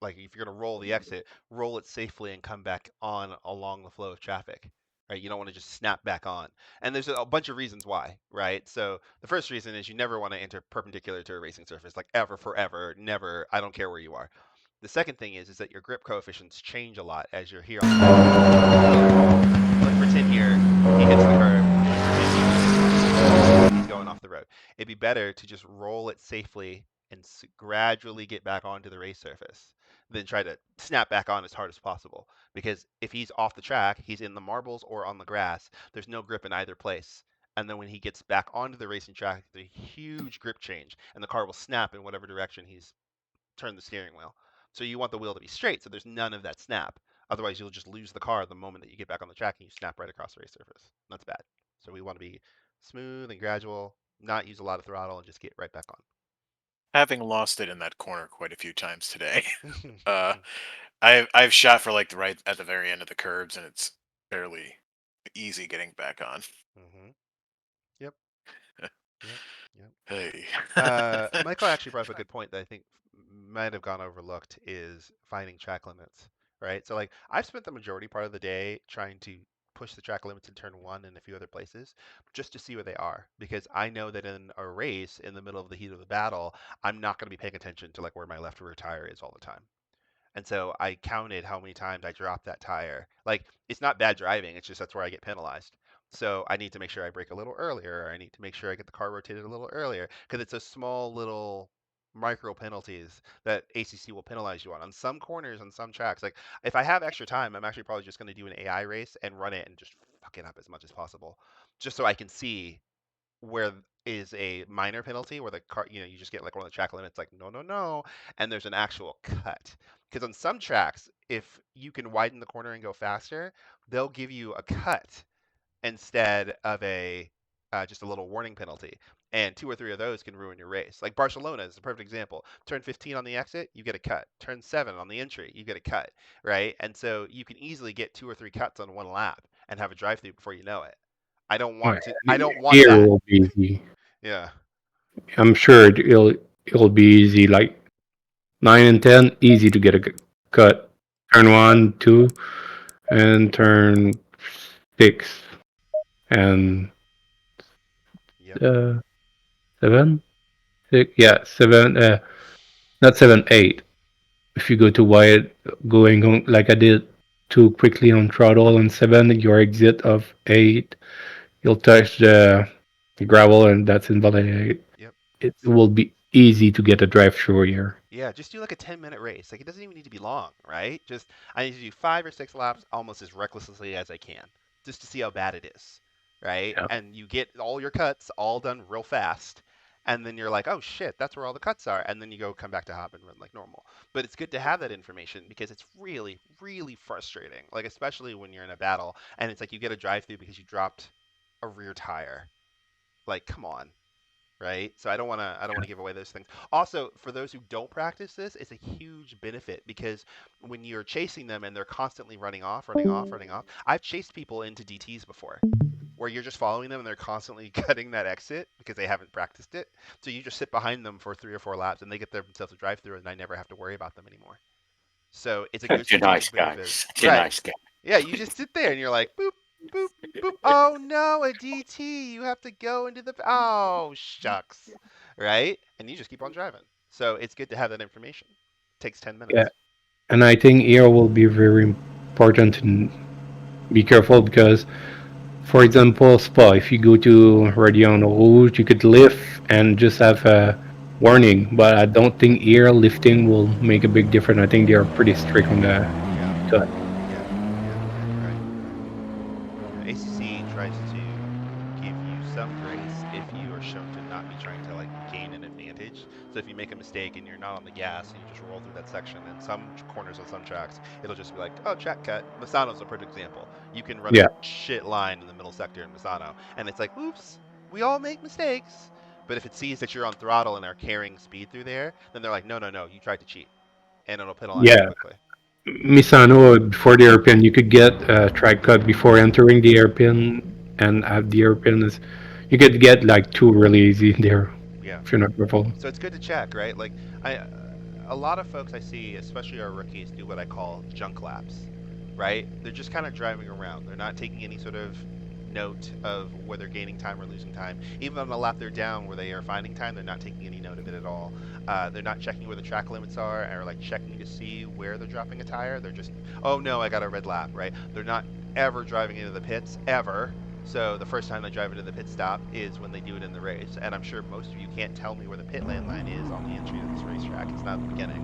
like if you're gonna roll the exit, roll it safely and come back on along the flow of traffic, right? You don't want to just snap back on. And there's a bunch of reasons why, right? So the first reason is you never want to enter perpendicular to a racing surface, like ever, forever, never. I don't care where you are. The second thing is that your grip coefficients change a lot as you're here on the track. So let's pretend here he hits the curb. Let's pretend he he's going off the road. It'd be better to just roll it safely and gradually get back onto the race surface than try to snap back on as hard as possible. Because if he's off the track, he's in the marbles or on the grass, there's no grip in either place. And then when he gets back onto the racing track, there's a huge grip change, and the car will snap in whatever direction he's turned the steering wheel. So you want the wheel to be straight, so there's none of that snap. Otherwise, you'll just lose the car the moment that you get back on the track and you snap right across the race surface. That's bad. So we want to be smooth and gradual, not use a lot of throttle, and just get right back Having lost it in that corner quite a few times today, on. uh, I've shot for like the right at the very end of the curbs, and it's fairly easy getting back on. Hmm. Yep, yep, yep. Hey. Michael actually brought up a good point that I think might have gone overlooked is finding track limits, right? So like I've spent the majority part of the day trying to push the track limits in turn one and a few other places just to see where they are because I know that in a race in the middle of the heat of the battle, I'm not going to be paying attention to like where my left rear tire is all the time. And so I counted how many times I dropped that tire. Like, it's not bad driving, it's just that's where I get penalized. So I need to make sure I brake a little earlier, or I need to make sure I get the car rotated a little earlier, because it's a small little micro penalties that ACC will penalize you on some corners on some tracks. Like, if I have extra time, I'm actually probably just going to do an AI race and run it and just fuck it up as much as possible, just so I can see where is a minor penalty where the car, you just get like one of the track limits, like no, no, no, and there's an actual cut. Because on some tracks, if you can widen the corner and go faster, they'll give you a cut instead of a just a little warning penalty. And two or three of those can ruin your race. Like Barcelona is a perfect example. Turn 15 on the exit, you get a cut. Turn 7 on the entry, you get a cut, right? And so you can easily get two or three cuts on one lap and have a drive through before you know it. I don't Oh, want to. I don't want here that. will be easy. Yeah. I'm sure it'll be easy. Like 9 and 10, easy to get a cut. Turn one, two, and turn 6 and Yep. uh, 7, 6. Yeah, 7. Not 7, 8. If you go too wide, going on like I did too quickly on throttle on 7, your exit of 8, you'll touch the gravel, and that's invalid. Yep. It will be easy to get a drive through here. Yeah, just do like a 10-minute race. Like it doesn't even need to be long, right? Just I need to do 5 or 6 laps almost as recklessly as I can, just to see how bad it is, right? Yeah. And you get all your cuts all done real fast, and then you're like, oh shit, that's where all the cuts are, and then you go come back to hop and run like normal. But it's good to have that information because it's really, really frustrating. Like especially when you're in a battle and it's like you get a drive through because you dropped a rear tire. Like, come on. right? So I don't want to give away those things. Also, for those who don't practice this, it's a huge benefit because when you're chasing them and they're constantly running off, running off, running off. I've chased people into DTs before where you're just following them and they're constantly cutting that exit because they haven't practiced it. So you just sit behind them for 3 or 4 laps and they get themselves a drive through and I never have to worry about them anymore. So it's a good Such a nice strategic guy. benefit. Such a Right. nice guy. Yeah, you just sit there and you're like, boop, boop, boop. Oh no, a DT. You have to go into the. Oh, shucks. Right? And you just keep on driving. So it's good to have that information. Takes 10 Yeah, minutes. and I think here will be very important to be careful because, for example, Spa, if you go to Radion Rouge, you could lift and just have a warning, but I don't think here lifting will make a big difference. I think they are pretty strict on the Yeah. cut. Yeah. Yeah. Right. Right. Yeah, ACC tries to give you some grace if you are shown to not be trying to like gain an advantage. So if you make a mistake and you're not on the gas and you just roll through that section, and some corners on some tracks, it'll just be like, oh, track cut. Misano's a perfect example. You can run a Yeah, shit line in the middle sector in Misano, and it's like, oops, we all make mistakes. But if it sees that you're on throttle and are carrying speed through there, then they're like, no, no, no, you tried to cheat, and it'll penalize you yeah. quickly. Misano, before the airpin, you could get a track cut before entering the airpin, and at the airpin is, you could get like two really easy there Yeah. if you're not careful. So it's good to check, right? Like I a lot of folks I see, especially our rookies, do what I call junk laps, right? They're just kind of driving around. They're not taking any sort of note of whether gaining time or losing time. Even on the lap they're down where they are finding time, they're not taking any note of it at all. They're not checking where the track limits are or like checking to see where they're dropping a tire. They're just, oh no, I got a red lap, right? They're not ever driving into the pits, ever. So the first time they drive into the pit stop is when they do it in the race. And I'm sure most of you can't tell me where the pit lane line is on the entry to this racetrack. It's not at the beginning,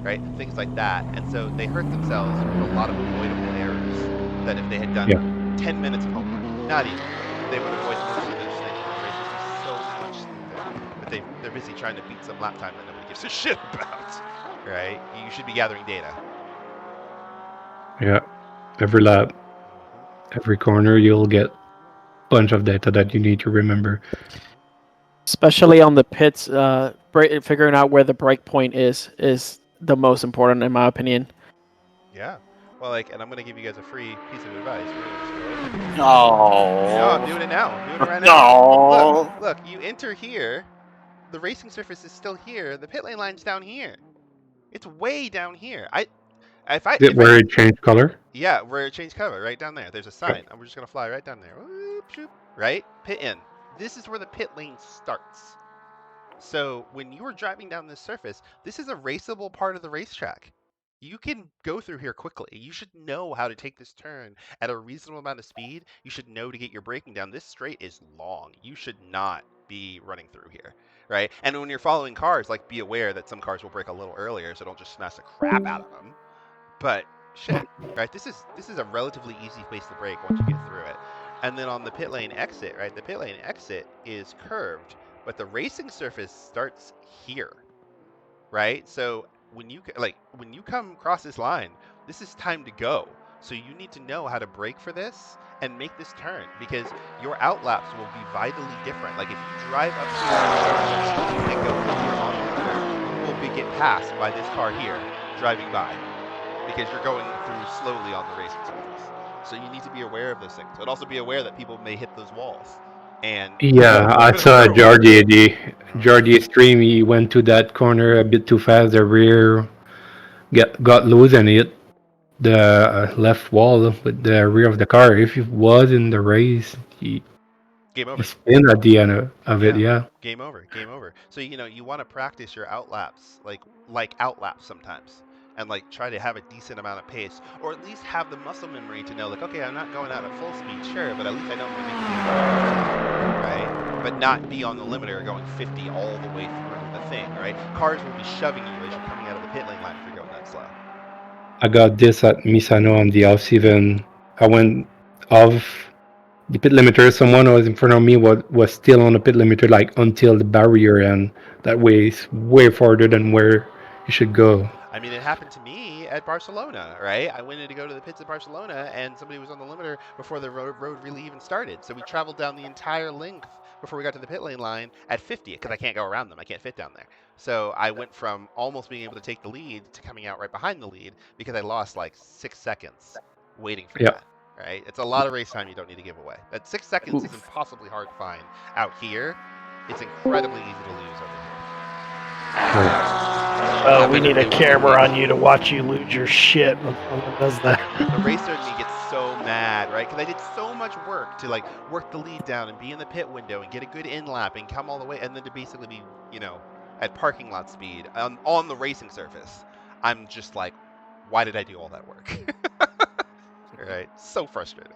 right? Things like that. And so they hurt themselves with a lot of avoidable errors that if they had done Yeah, 10 minutes of homework, not even, they would avoid most of those things. And the race would be so much smoother. But they're busy trying to beat some lap time that nobody gives a shit about, right? You should be gathering data. yeah. Every lap, Hmm. every corner, you'll get bunch of data that you need to remember. Hmm. Especially on the pits, figuring out where the break point is the most important in my opinion. Yeah. Well, like, and I'm gonna give you guys a free piece of advice. We're gonna just go over here. No, I'm No. doing it now. I'm doing it right now. Look, No. look. You enter here. The racing surface is still here. The pit lane line's down here. It's way down here. Is it where it changed color? Yeah, where it changed cover, right down there. There's a Yeah. sign, and we're just gonna fly right down there. Whoop, shoop, right? Pit in. This is where the pit lane starts. So when you are driving down this surface, this is a raceable part of the racetrack. You can go through here quickly. You should know how to take this turn at a reasonable amount of speed. You should know to get your braking down. This straight is long. You should not be running through here, right? And when you're following cars, like be aware that some cars will brake a little earlier, so don't just smash the crap out of them. But shit, right? This is a relatively easy place to brake once you get through it. And then on the pit lane exit, right? The pit lane exit is curved, but the racing surface starts here, right? So when you come across this line, this is time to go. So you need to know how to brake for this and make this turn because your outlaps will be vitally different. Like if you drive up here on the surface and go through here on the limiter, you will be get passed by this car here driving by because you're going through slowly on the racing surface. So you need to be aware of those things. But also be aware that people may hit those walls and you got to Yeah, be a I little bit saw aware of them. Georgie stream. He went to that corner a bit too fast. The rear got loose and hit the left wall with the rear of the car. If he was in the race, Game he over. spin at the end of it. Yeah. Yeah, Game over. Game over. So you want to practice your outlaps like outlaps sometimes. And like try to have a decent amount of pace, or at least have the muscle memory to know, like, okay, I'm not going out at full speed, sure, but at least I know I'm going to make it to 100%, right? But not be on the limiter going 50 all the way through the thing, right? Cars will be shoving you as you're coming out of the pit lane line if you're going that slow. I got this at Misano on the house. Even I went off the pit limiter. Someone who was in front of me was still on the pit limiter, like until the barrier, and that way is way farther than where you should go. I mean, it happened to me at Barcelona, right? I went in to go to the pits at Barcelona, and somebody was on the limiter before the road really even started. So we traveled down the entire length before we got to the pit lane line at 50 because I can't go around them. I can't fit down there. So I went from almost being able to take the lead to coming out right behind the lead because I lost like 6 seconds waiting for Yeah. that. Right? It's a lot of race time you don't need to give away. That 6 seconds is impossibly hard to find out here. It's incredibly easy to lose over here. We need a camera on you to watch you lose your shit when someone does that. The racer in me gets so mad, right? Because I did so much work to like work the lead down and be in the pit window and get a good in lap and come all the way, and then to basically be, at parking lot speed on the racing surface. I'm just like, why did I do all that work? Right? So frustrating.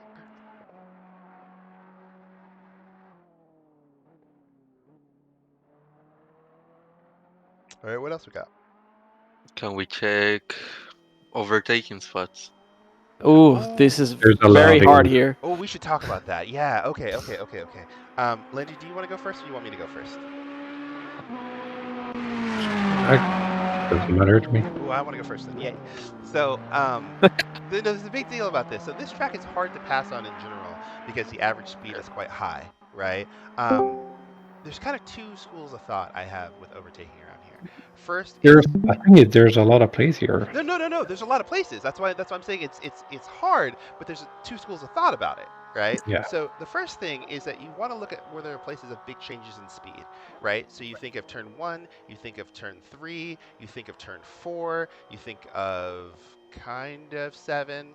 All right, what else we got? Can we check overtaking spots? Ooh, this is There's a very lot hard here. here. Oh, we should talk about that. Yeah. Okay. Landry, do you want to go first, or do you want me to go first? Doesn't matter to me. Ooh, I want to go first then. Yay. So, there's a big deal about this. So this track is hard to pass on in general because the average speed is quite high, right? There's kind of two schools of thought I have with overtaking around here. First, I think there's a lot of plays here. no. There's a lot of places. That's why I'm saying it's hard. But there's two schools of thought about it, right? Yeah. So the first thing is that you want to look at where there are places of big changes in speed, right? So you think of turn 1, you think of turn 3, you think of turn 4, you think of kind of 7,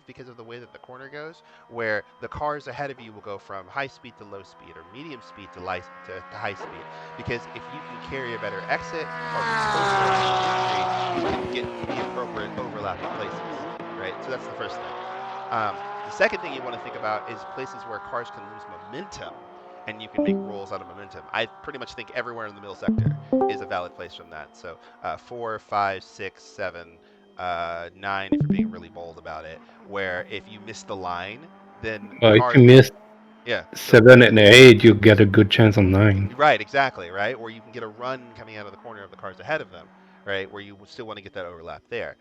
because of the way that the corner goes, where the cars ahead of you will go from high speed to low speed or medium speed to high speed. Because if you can carry a better exit or entry, you can get the appropriate overlapping places, right? So that's the first thing. The second thing you want to think about is places where cars can lose momentum and you can make rolls out of momentum. I pretty much think everywhere in the middle sector is a valid place from that. So 4, 5, 6, 7, 9, if you're being really bold about it, where if you miss the line, then Well, if cars. you miss Yeah. 7 and 8, you get a good chance on 9. Right, exactly, right? Or you can get a run coming out of the corner of the cars ahead of them, right? Where you still want to get that overlap there.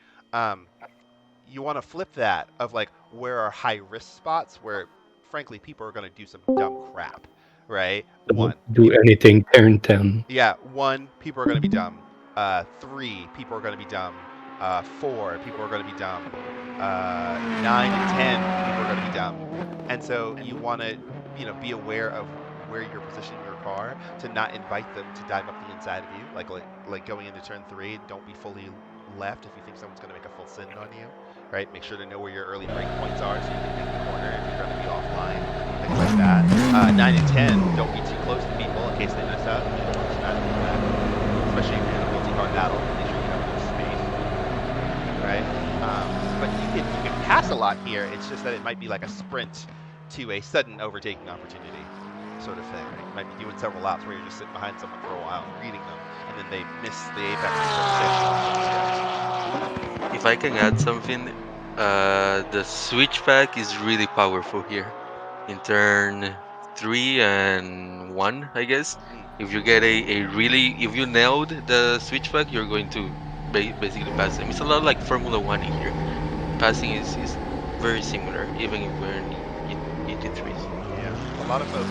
You want to flip that of like where are high risk spots where, frankly, people are going to do some dumb crap, right? Don't do anything turn 10. Yeah, 1, people are going to be dumb. 3, people are going to be dumb. 4, people are going to be dumb. 9 and 10, people are going to be dumb. And so you want to, be aware of where you're positioning your car to not invite them to dive up the inside of you. Like going into turn 3, don't be fully left if you think someone's going to make a full send on you, right? Make sure to know where your early brake points are so you can make the corner if you're going to be offline, things like that. 9 and 10, don't be too close to people in case they mess up. You don't want to smash them back, especially if you're in a multi-car battle. Make sure you have enough space, right? But you can pass a lot here. It's just that it might be like a sprint to a sudden overtaking opportunity sort of thing. Right? You might be doing several laps where you're just sitting behind someone for a while reading them, and then they miss the apex in turn 6. If I can add something, the switchback is really powerful here. In turn 3 and 1, I guess. If you get if you nailed the switchback, you're going to basically pass them. It's a lot like Formula 1 in here. Passing is very similar, even if we're in GT3s. Yeah, a lot of folks,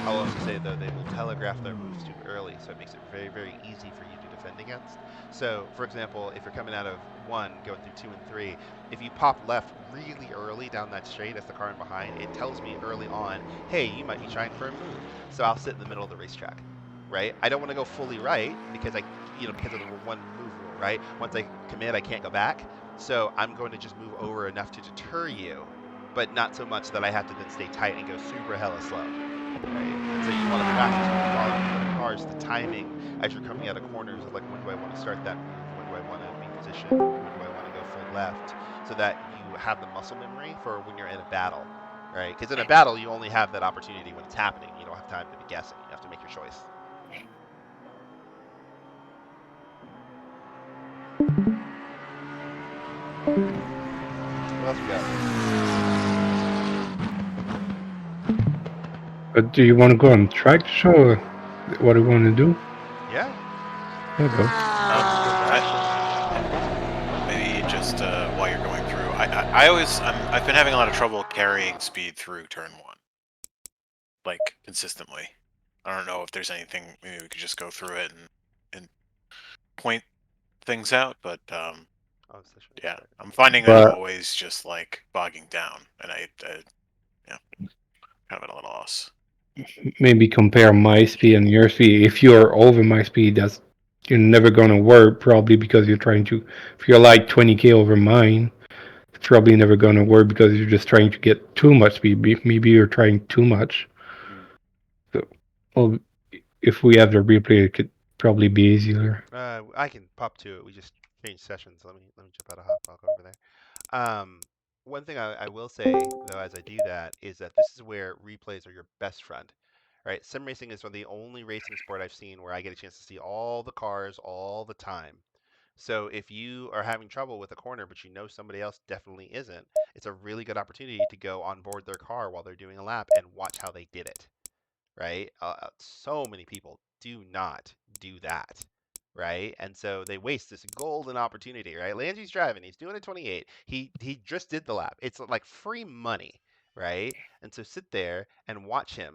I'll also say though, they will telegraph their moves too early, so it makes it very, very easy for you to defend against. So, for example, if you're coming out of 1, going through 2 and 3, if you pop left really early down that straight as the car in behind, it tells me early on, hey, you might be trying for a move. So I'll sit in the middle of the racetrack, right? I don't want to go fully right because because of the one move rule, right? Once I commit, I can't go back. So I'm going to just move over enough to deter you, but not so much that I have to then stay tight and go super hella slow, right? And so you want to practice with the cars, the timing as you're coming out of corners of like, when do I want to start that move? When do I want to be positioned? When do I want to go full left? So that you have the muscle memory for when you're in a battle, right? Because in a battle, you only have that opportunity when it's happening. You don't have time to be guessing. You have to make your choice. What else we got? But do you want to go on track to show what do you want to do? Yeah. There you go. Maybe just while you're going through, I've been having a lot of trouble carrying speed through turn 1. like consistently. I don't know if there's anything. Maybe we could just go through it and point things out, but Oh, session yeah, start. I'm finding that I'm But always just like bogging down, and I yeah, kind of at a loss. maybe compare my speed and your speed. If you're over my speed, that's you're never gonna work probably because you're trying to. If you're like 20k over mine, it's probably never gonna work because you're just trying to get too much speed. Maybe you're trying too much. Mm. So, well, if we have the replay, it could probably be easier. I can pop to it. We just changed sessions. Let me jump out of hop. I'll go over there. One thing I will say though, as I do that, is that this is where replays are your best friend. Right? Sim racing is one of the only racing sport I've seen where I get a chance to see all the cars all the time. So if you are having trouble with a corner, but you know somebody else definitely isn't, it's a really good opportunity to go on board their car while they're doing a lap and watch how they did it, right? So many people do not do that, right? And so they waste this golden opportunity, right? Landry's driving, he's doing a 28. He just did the lap. It's like free money, right? And so sit there and watch him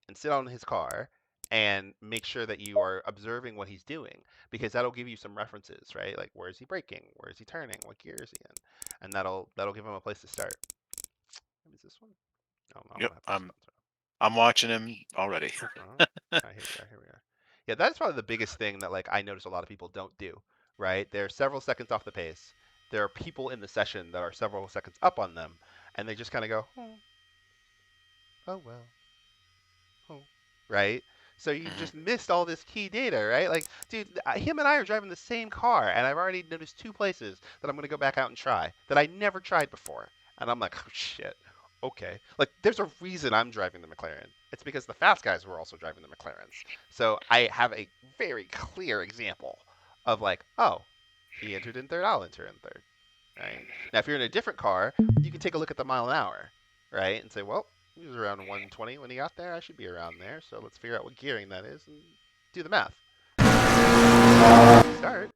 and sit on his car and make sure that you are observing what he's doing because that'll give you some references, right? Like where is he braking? Where is he turning? What gear is he in? And that'll give him a place to start. Is this one? Oh, I'm Yep, gonna have to sponsor. I'm watching him already. Uh-huh. Here we are. Here we are. Yeah, that's probably the biggest thing that like I notice a lot of people don't do, right? They're several seconds off the pace. There are people in the session that are several seconds up on them, and they just kind of go, oh well, oh, right? So you've Mhm. just missed all this key data, right? Like, dude, him and I are driving the same car, and I've already noticed two places that I'm going to go back out and try that I never tried before. And I'm like, oh shit, okay. Like, there's a reason I'm driving the McLaren. It's because the fast guys were also driving the McLarens. So I have a very clear example of like, oh, he entered in third, I'll enter in third, right? Now, if you're in a different car, you can take a look at the mile an hour, right, and say, well, he was around 120 when he got there. I should be around there. So let's figure out what gearing that is and do the math. Start.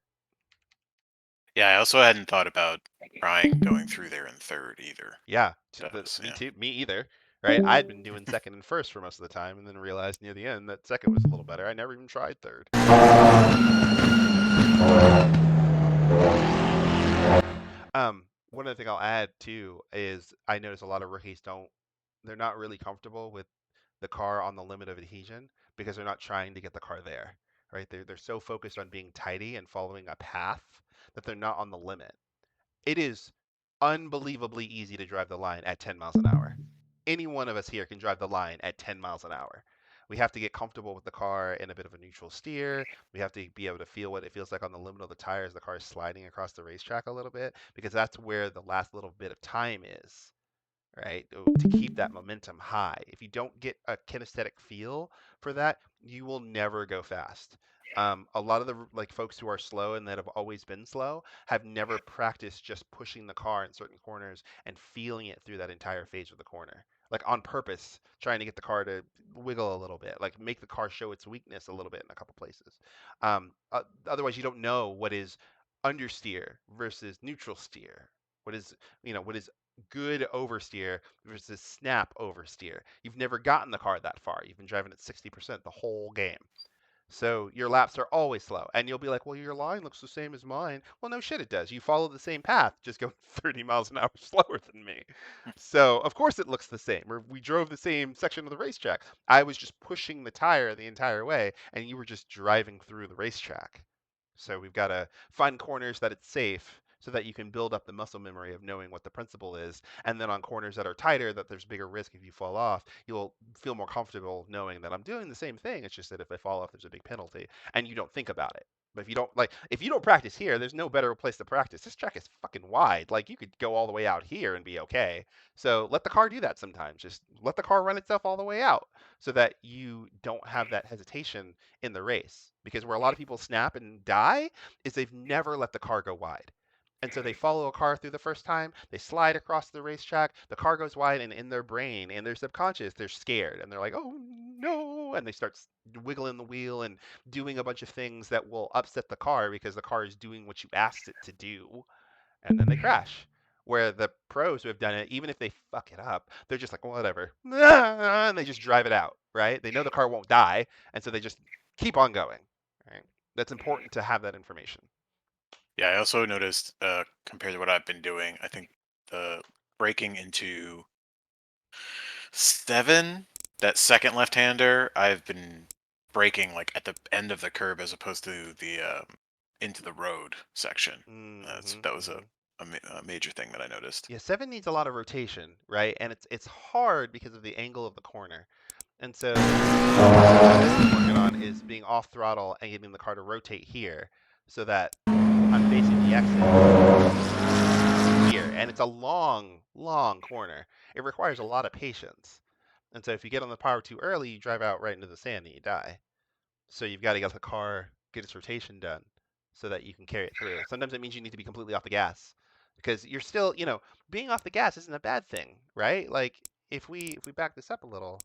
Yeah, I also hadn't thought about trying going through there in third either. Yeah, me Yeah. too. Me either. Right? I had been doing second and first for most of the time, and then realized near the end that second was a little better. I never even tried third. One other thing I'll add too is I notice a lot of rookies don't. They're not really comfortable with the car on the limit of adhesion because they're not trying to get the car there. Right? They're so focused on being tidy and following a path that they're not on the limit. It is unbelievably easy to drive the line at 10 miles an hour. Any one of us here can drive the line at 10 miles an hour. We have to get comfortable with the car in a bit of a neutral steer. We have to be able to feel what it feels like on the limit of the tires. The car is sliding across the racetrack a little bit because that's where the last little bit of time is, right? To keep that momentum high. If you don't get a kinesthetic feel for that, you will never go fast. A lot of the like folks who are slow and that have always been slow have never practiced just pushing the car in certain corners and feeling it through that entire phase of the corner. Like on purpose, trying to get the car to wiggle a little bit, like make the car show its weakness a little bit in a couple places. Otherwise, you don't know what is understeer versus neutral steer. What is what is good oversteer versus snap oversteer. You've never gotten the car that far. You've been driving at 60% the whole game. So your laps are always slow. And you'll be like, well, your line looks the same as mine. Well, no shit, it does. You follow the same path, just go 30 miles an hour slower than me. So, of course, it looks the same. We drove the same section of the racetrack. I was just pushing the tire the entire way, and you were just driving through the racetrack. So we've got to find corners that it's safe so that you can build up the muscle memory of knowing what the principle is. And then on corners that are tighter, that there's bigger risk if you fall off, you'll feel more comfortable knowing that I'm doing the same thing. It's just that if I fall off, there's a big penalty, and you don't think about it. But if you don't practice here, there's no better place to practice. This track is fucking wide. Like you could go all the way out here and be okay. So let the car do that sometimes. Just let the car run itself all the way out so that you don't have that hesitation in the race. Because where a lot of people snap and die is they've never let the car go wide. And so they follow a car through the first time, they slide across the racetrack, the car goes wide, and in their brain, in their subconscious, they're scared. And they're like, oh no. And they start wiggling the wheel and doing a bunch of things that will upset the car because the car is doing what you asked it to do. And then they crash. Where the pros who have done it, even if they fuck it up, they're just like, well, whatever, and they just drive it out, right? They know the car won't die, and so they just keep on going, right? That's important to have that information. Yeah, I also noticed, compared to what I've been doing, I think the breaking into 7, that second left-hander, I've been braking like at the end of the curb as opposed to the into the road section. That was a major thing that I noticed. Yeah, 7 needs a lot of rotation, right? And it's hard because of the angle of the corner. And so one of the things that I've been working on is being off throttle and getting the car to rotate here so that I'm facing the exit here. And it's a long, long corner. It requires a lot of patience. And so if you get on the power too early, you drive out right into the sand and you die. So you've got to get the car, get its rotation done so that you can carry it through. Sometimes it means you need to be completely off the gas because you're still, being off the gas isn't a bad thing, right? Like if we back this up a little,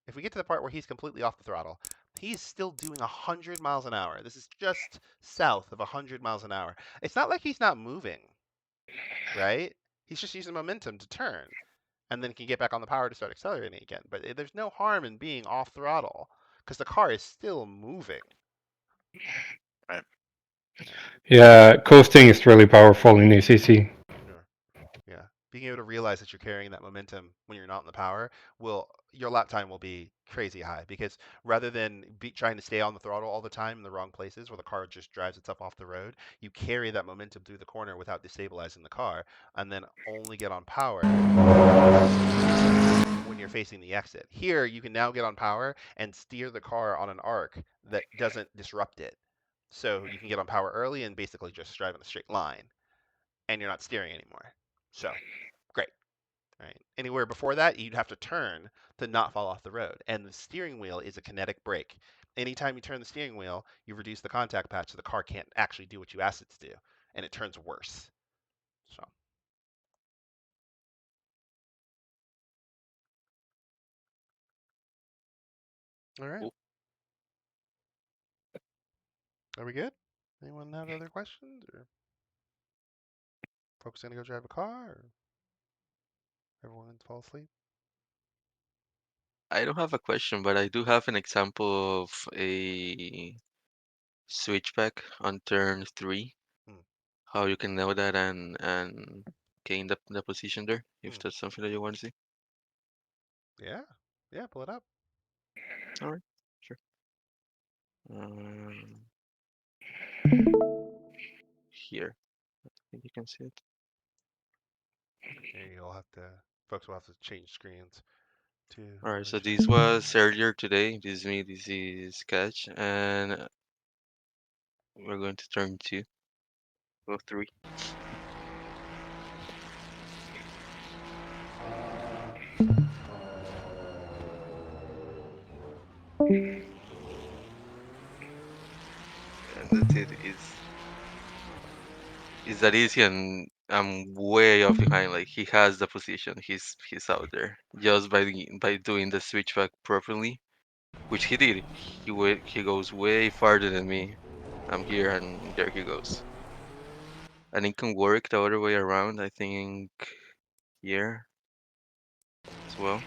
if we get to the part where he's completely off the throttle, he's still doing 100 miles an hour. This is just south of 100 miles an hour. It's not like he's not moving, right? He's just using momentum to turn and then can get back on the power to start accelerating again. But there's no harm in being off throttle because the car is still moving. Right. Yeah, coasting is really powerful in ACC. Sure. Yeah. Being able to realize that you're carrying that momentum when you're not in the power your lap time will be crazy high because rather than trying to stay on the throttle all the time in the wrong places where the car just drives itself off the road, you carry that momentum through the corner without destabilizing the car and then only get on power when you're facing the exit. Here, you can now get on power and steer the car on an arc that doesn't disrupt it. So you can get on power early and basically just drive in a straight line and you're not steering anymore. So, great. Right. Anywhere before that, you'd have to turn to not fall off the road. And the steering wheel is a kinetic brake. Anytime you turn the steering wheel, you reduce the contact patch so the car can't actually do what you asked it to do, and it turns worse. So, all right. Are we good? Anyone have other questions, or folks gonna go drive a car, or everyone fall asleep? I don't have a question, but I do have an example of a switchback on turn 3. Hmm. How you can know that and gain the position there, if that's something that you want to see. Yeah. Yeah. Pull it up. All right, sure. Um, Here, I think you can see it. Yeah, you'll have to. Folks will have to change screens to All right, so original. this was earlier today. This is me. This is Catch, and we're going to turn 2 or 3. And that's it. It's that easy, and I'm way off behind. Like he has the position. He's out there just by doing the switchback properly, which he did. He goes way farther than me. I'm here, and there he goes. And it can work the other way around. I think here as well.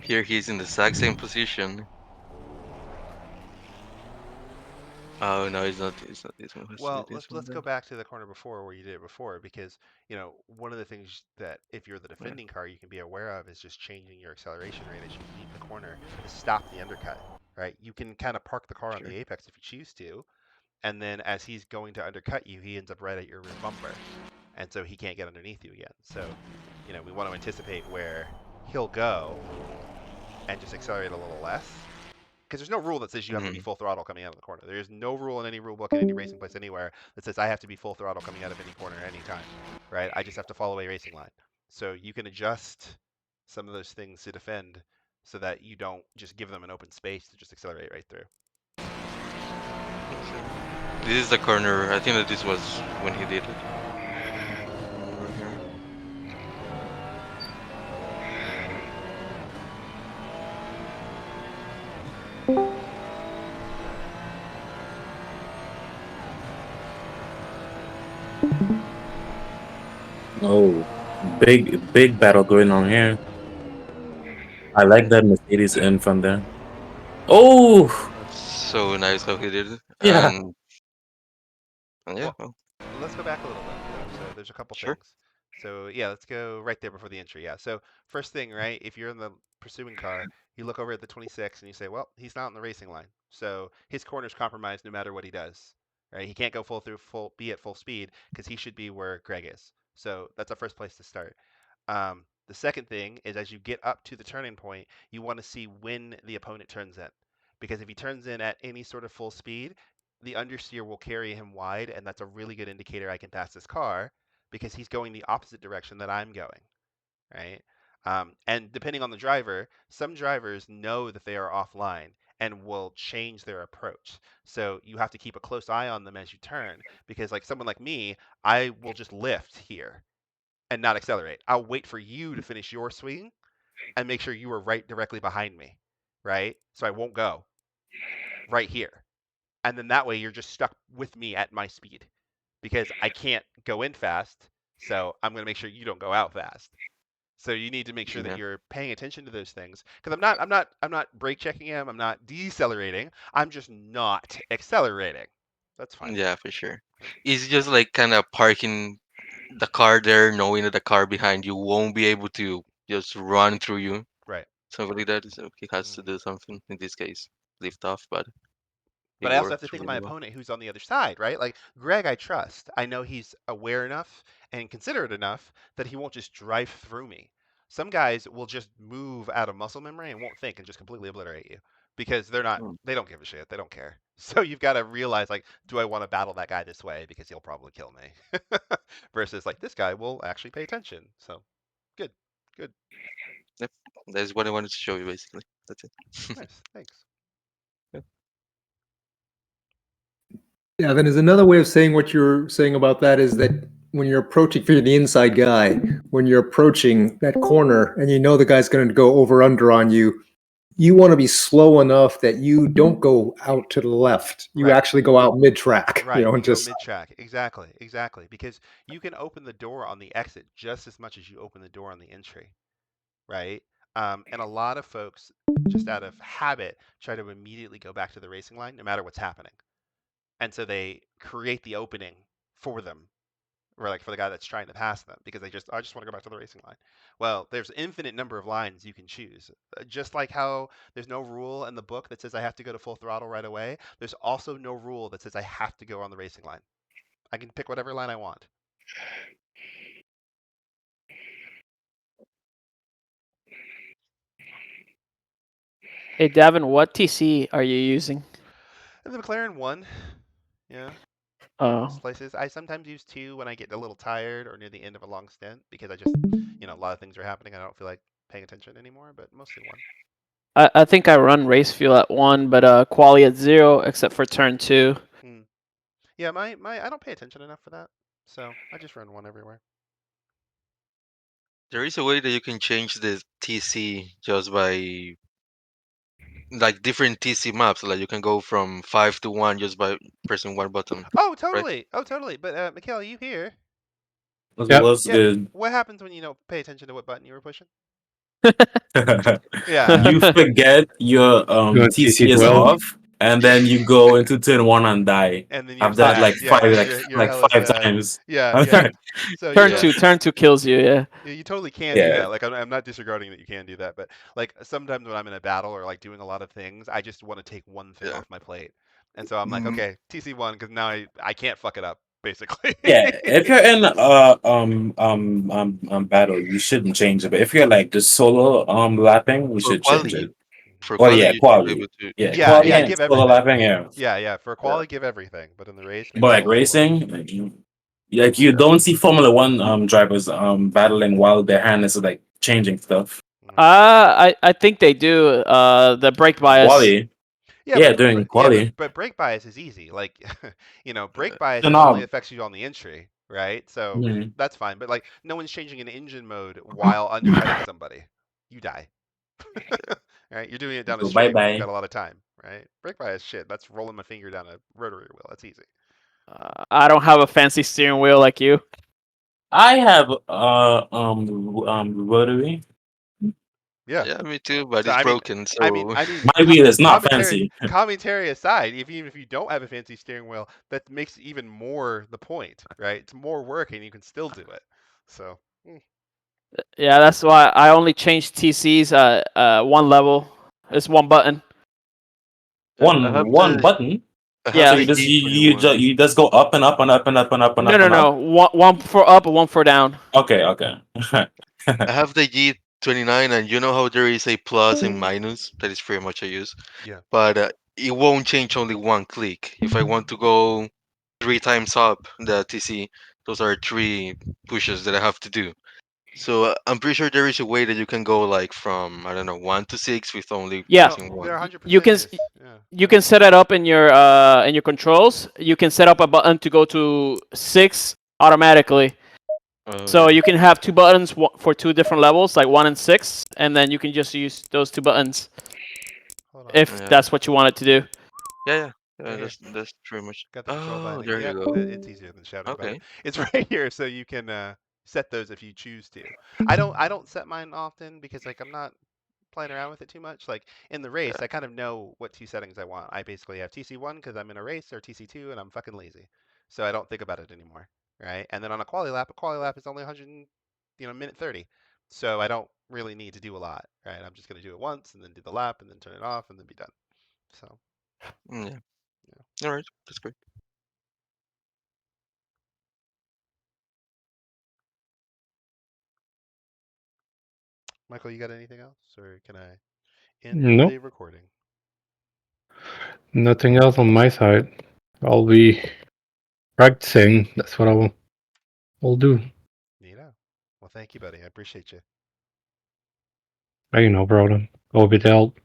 Here he's in the exact same position. Oh no, it's not. It's not this one. It has to be Well, this one let's go then. back to the corner before where you did it before because one of the things that if you're the Yeah. defending car you can be aware of is just changing your acceleration rate as you leave the corner to stop the undercut, right? You can kind of park the car on the Sure. apex if you choose to, and then as he's going to undercut you, he ends up right at your rear bumper, and so he can't get underneath you again. So, we want to anticipate where he'll go and just accelerate a little less because there's no rule that says you have to be Mhm. full throttle coming out of the corner. There is no rule in any rule book in any racing place anywhere that says I have to be full throttle coming out of any corner at any time, right? I just have to follow a racing line. So you can adjust some of those things to defend so that you don't just give them an open space to just accelerate right through. This is the corner. I think that this was when he did it. Over here. Oh, big battle going on here. I like that Mercedes in from there. Oh, So nice how he did it. yeah. And yeah, Well, well, let's go back a little bit though. So there's a couple sure. things. So yeah, let's go right there before the entry. Yeah. So first thing, right? If you're in the pursuing car, you look over at the 26 and you say, well, he's not in the racing line, so his corner's compromised no matter what he does. Right? He can't go be at full speed because he should be where Greg is. So that's the first place to start. The second thing is as you get up to the turning point, you want to see when the opponent turns in. Because if he turns in at any sort of full speed, the understeer will carry him wide, and that's a really good indicator I can pass this car because he's going the opposite direction that I'm going, right? And depending on the driver, some drivers know that they are offline and will change their approach. So you have to keep a close eye on them as you turn because, like someone like me, I will just lift here and not accelerate. I'll wait for you to finish your swing and make sure you are right directly behind me, right? So I won't go right here. And then that way you're just stuck with me at my speed because I can't go in fast. So I'm going to make sure you don't go out fast. So you need to make sure that Yeah. you're paying attention to those things because I'm not brake checking him. I'm not decelerating. I'm just not accelerating. That's fine. Yeah, for sure. It's just like kind of parking the car there, knowing that the car behind you won't be able to just run through you. Right. Something like that. So he has to Hmm. do something. In this case, lift off, but But it I also have to works think of really my well. opponent who's on the other side, right? Like Greg, I trust. I know he's aware enough and considerate enough that he won't just drive through me. Some guys will just move out of muscle memory and won't think and just completely obliterate you because Hmm. they don't give a shit. They don't care. So you've got to realize, like, do I want to battle that guy this way because he'll probably kill me? Versus, like, this guy will actually pay attention. So good, good, Yep. That's what I wanted to show you, basically. That's it. nice, thanks. Yeah. Yeah, then there's another way of saying what you're saying about that is that when you're approaching, if you're the inside guy, when you're approaching that corner and you know the guy's going to go over under on you, you want to be slow enough that you don't go out to the left. You Right. actually go out mid track, Right, and you go just mid-track. Exactly, exactly. Because you can open the door on the exit just as much as you open the door on the entry, right? And a lot of folks, just out of habit, try to immediately go back to the racing line no matter what's happening. And so they create the opening for them, or like for the guy that's trying to pass them, because I just want to go back to the racing line. Well, there's an infinite number of lines you can choose. Just like how there's no rule in the book that says I have to go to full throttle right away, there's also no rule that says I have to go on the racing line. I can pick whatever line I want. Hey, Davin, what TC are you using? And the McLaren one, yeah, Oh, most places. I sometimes use two when I get a little tired or near the end of a long stint because I just, a lot of things are happening. I don't feel like paying attention anymore, but mostly one. I think I run race fuel at 1, but quali at 0, except for turn 2. Hmm. Yeah, my I don't pay attention enough for that, so I just run one everywhere. There is a way that you can change the TC just by like different TC maps. Like you can go from 5 to 1 just by pressing one button, Oh, right? totally. Oh, totally. But Mikhail, you here? Yep. What's Yeah. good? What happens when you don't pay attention to what button you were pushing? You Yeah. forget your You want TC is TC12? off, and then you go into turn one and die. And then you're I've done it Uh, like sad. five, Yeah, you're hella five sad. times. Yeah, yeah. So turn Yeah. 2, turn 2 kills you, yeah. you totally can do Yeah. that. Like I'm not disregarding that you can do that, but like sometimes when I'm in a battle or like doing a lot of things, I just want to take one thing Yeah. off my plate. And so I'm like, Mhm. okay, TC1 because now I can't fuck it up basically. Yeah, if you're in battle, you shouldn't change it. But if you're like the solo lapping, you For should change quali, it. for Well, quali, yeah, you should be quality. able to. Yeah, Yeah, quality yeah, and give solo everything. lapping, yeah. Yeah, yeah. For Yeah. quali, give everything, but in the race, But maybe like hold a little. racing, like you don't see Formula One drivers battling while their hand is like changing stuff. Mm. I think they do. The brake bias. Quality, Yeah, yeah, doing quality. but brake bias is easy. Like, brake The bias it only knob. affects you on the entry, right? So Mhm. that's fine. But like, no one's changing an engine mode while undercutting somebody. You die. Right? You're doing it down a So bye straight when you've bye. got a lot of time, right? Brake bias shit. That's rolling my finger down a rotary wheel. That's easy. I don't have a fancy steering wheel like you. I have rotary. Yeah. Yeah, me too, but So it's I mean, broken. I mean, So I mean, My wheel is not fancy. commentary aside, even if you don't have a fancy steering wheel, that makes even more the point, right? It's more work, and you can still do it. So, Yeah, that's why I only changed TCs one level. It's one button. I have One button. So Yeah. you just E21. you just go up and up and up and up and up and No, up no, and no. up. One for up, one for down. Okay, okay. I have the G29, and you know how there is a plus and minus? That is pretty much I use. yeah. But it won't change only one click. If I want to go 3 times up the TC, those are 3 pushes that I have to do. So I'm pretty sure there is a way that you can go like from, I don't know, 1 to 6 with only Yeah. No, pressing there one. 100% is. Yeah. You can set it up in your controls. You can set up a button to go to 6 automatically. So Yeah. you can have two buttons for two different levels, like 1 and 6, and then you can just use those two buttons Hold on. if Yeah. that's what you wanted to do. Yeah. Yeah, here. That's pretty much. Got the control Oh, bindings. there you Yep, go. it's easier than shouting about it. Okay. It's right here, so you can set those if you choose to. I don't set mine often because like I'm not playing around with it too much. Like in the race, I kind of know what two settings I want. I basically have TC1 because I'm in a race, or TC2 and I'm fucking lazy, so I don't think about it anymore, right? And then on a quali lap is only 100, minute 30, so I don't really need to do a lot, right? I'm just gonna do it once and then do the lap and then turn it off and then be done. So Yeah. yeah. All right. That's great. Michael, you got anything else, or can I end Nope. the recording? Nothing else on my side. I'll be practicing. That's what I'll do. Well, thank you, buddy. I appreciate you. No problem. Hope it helped.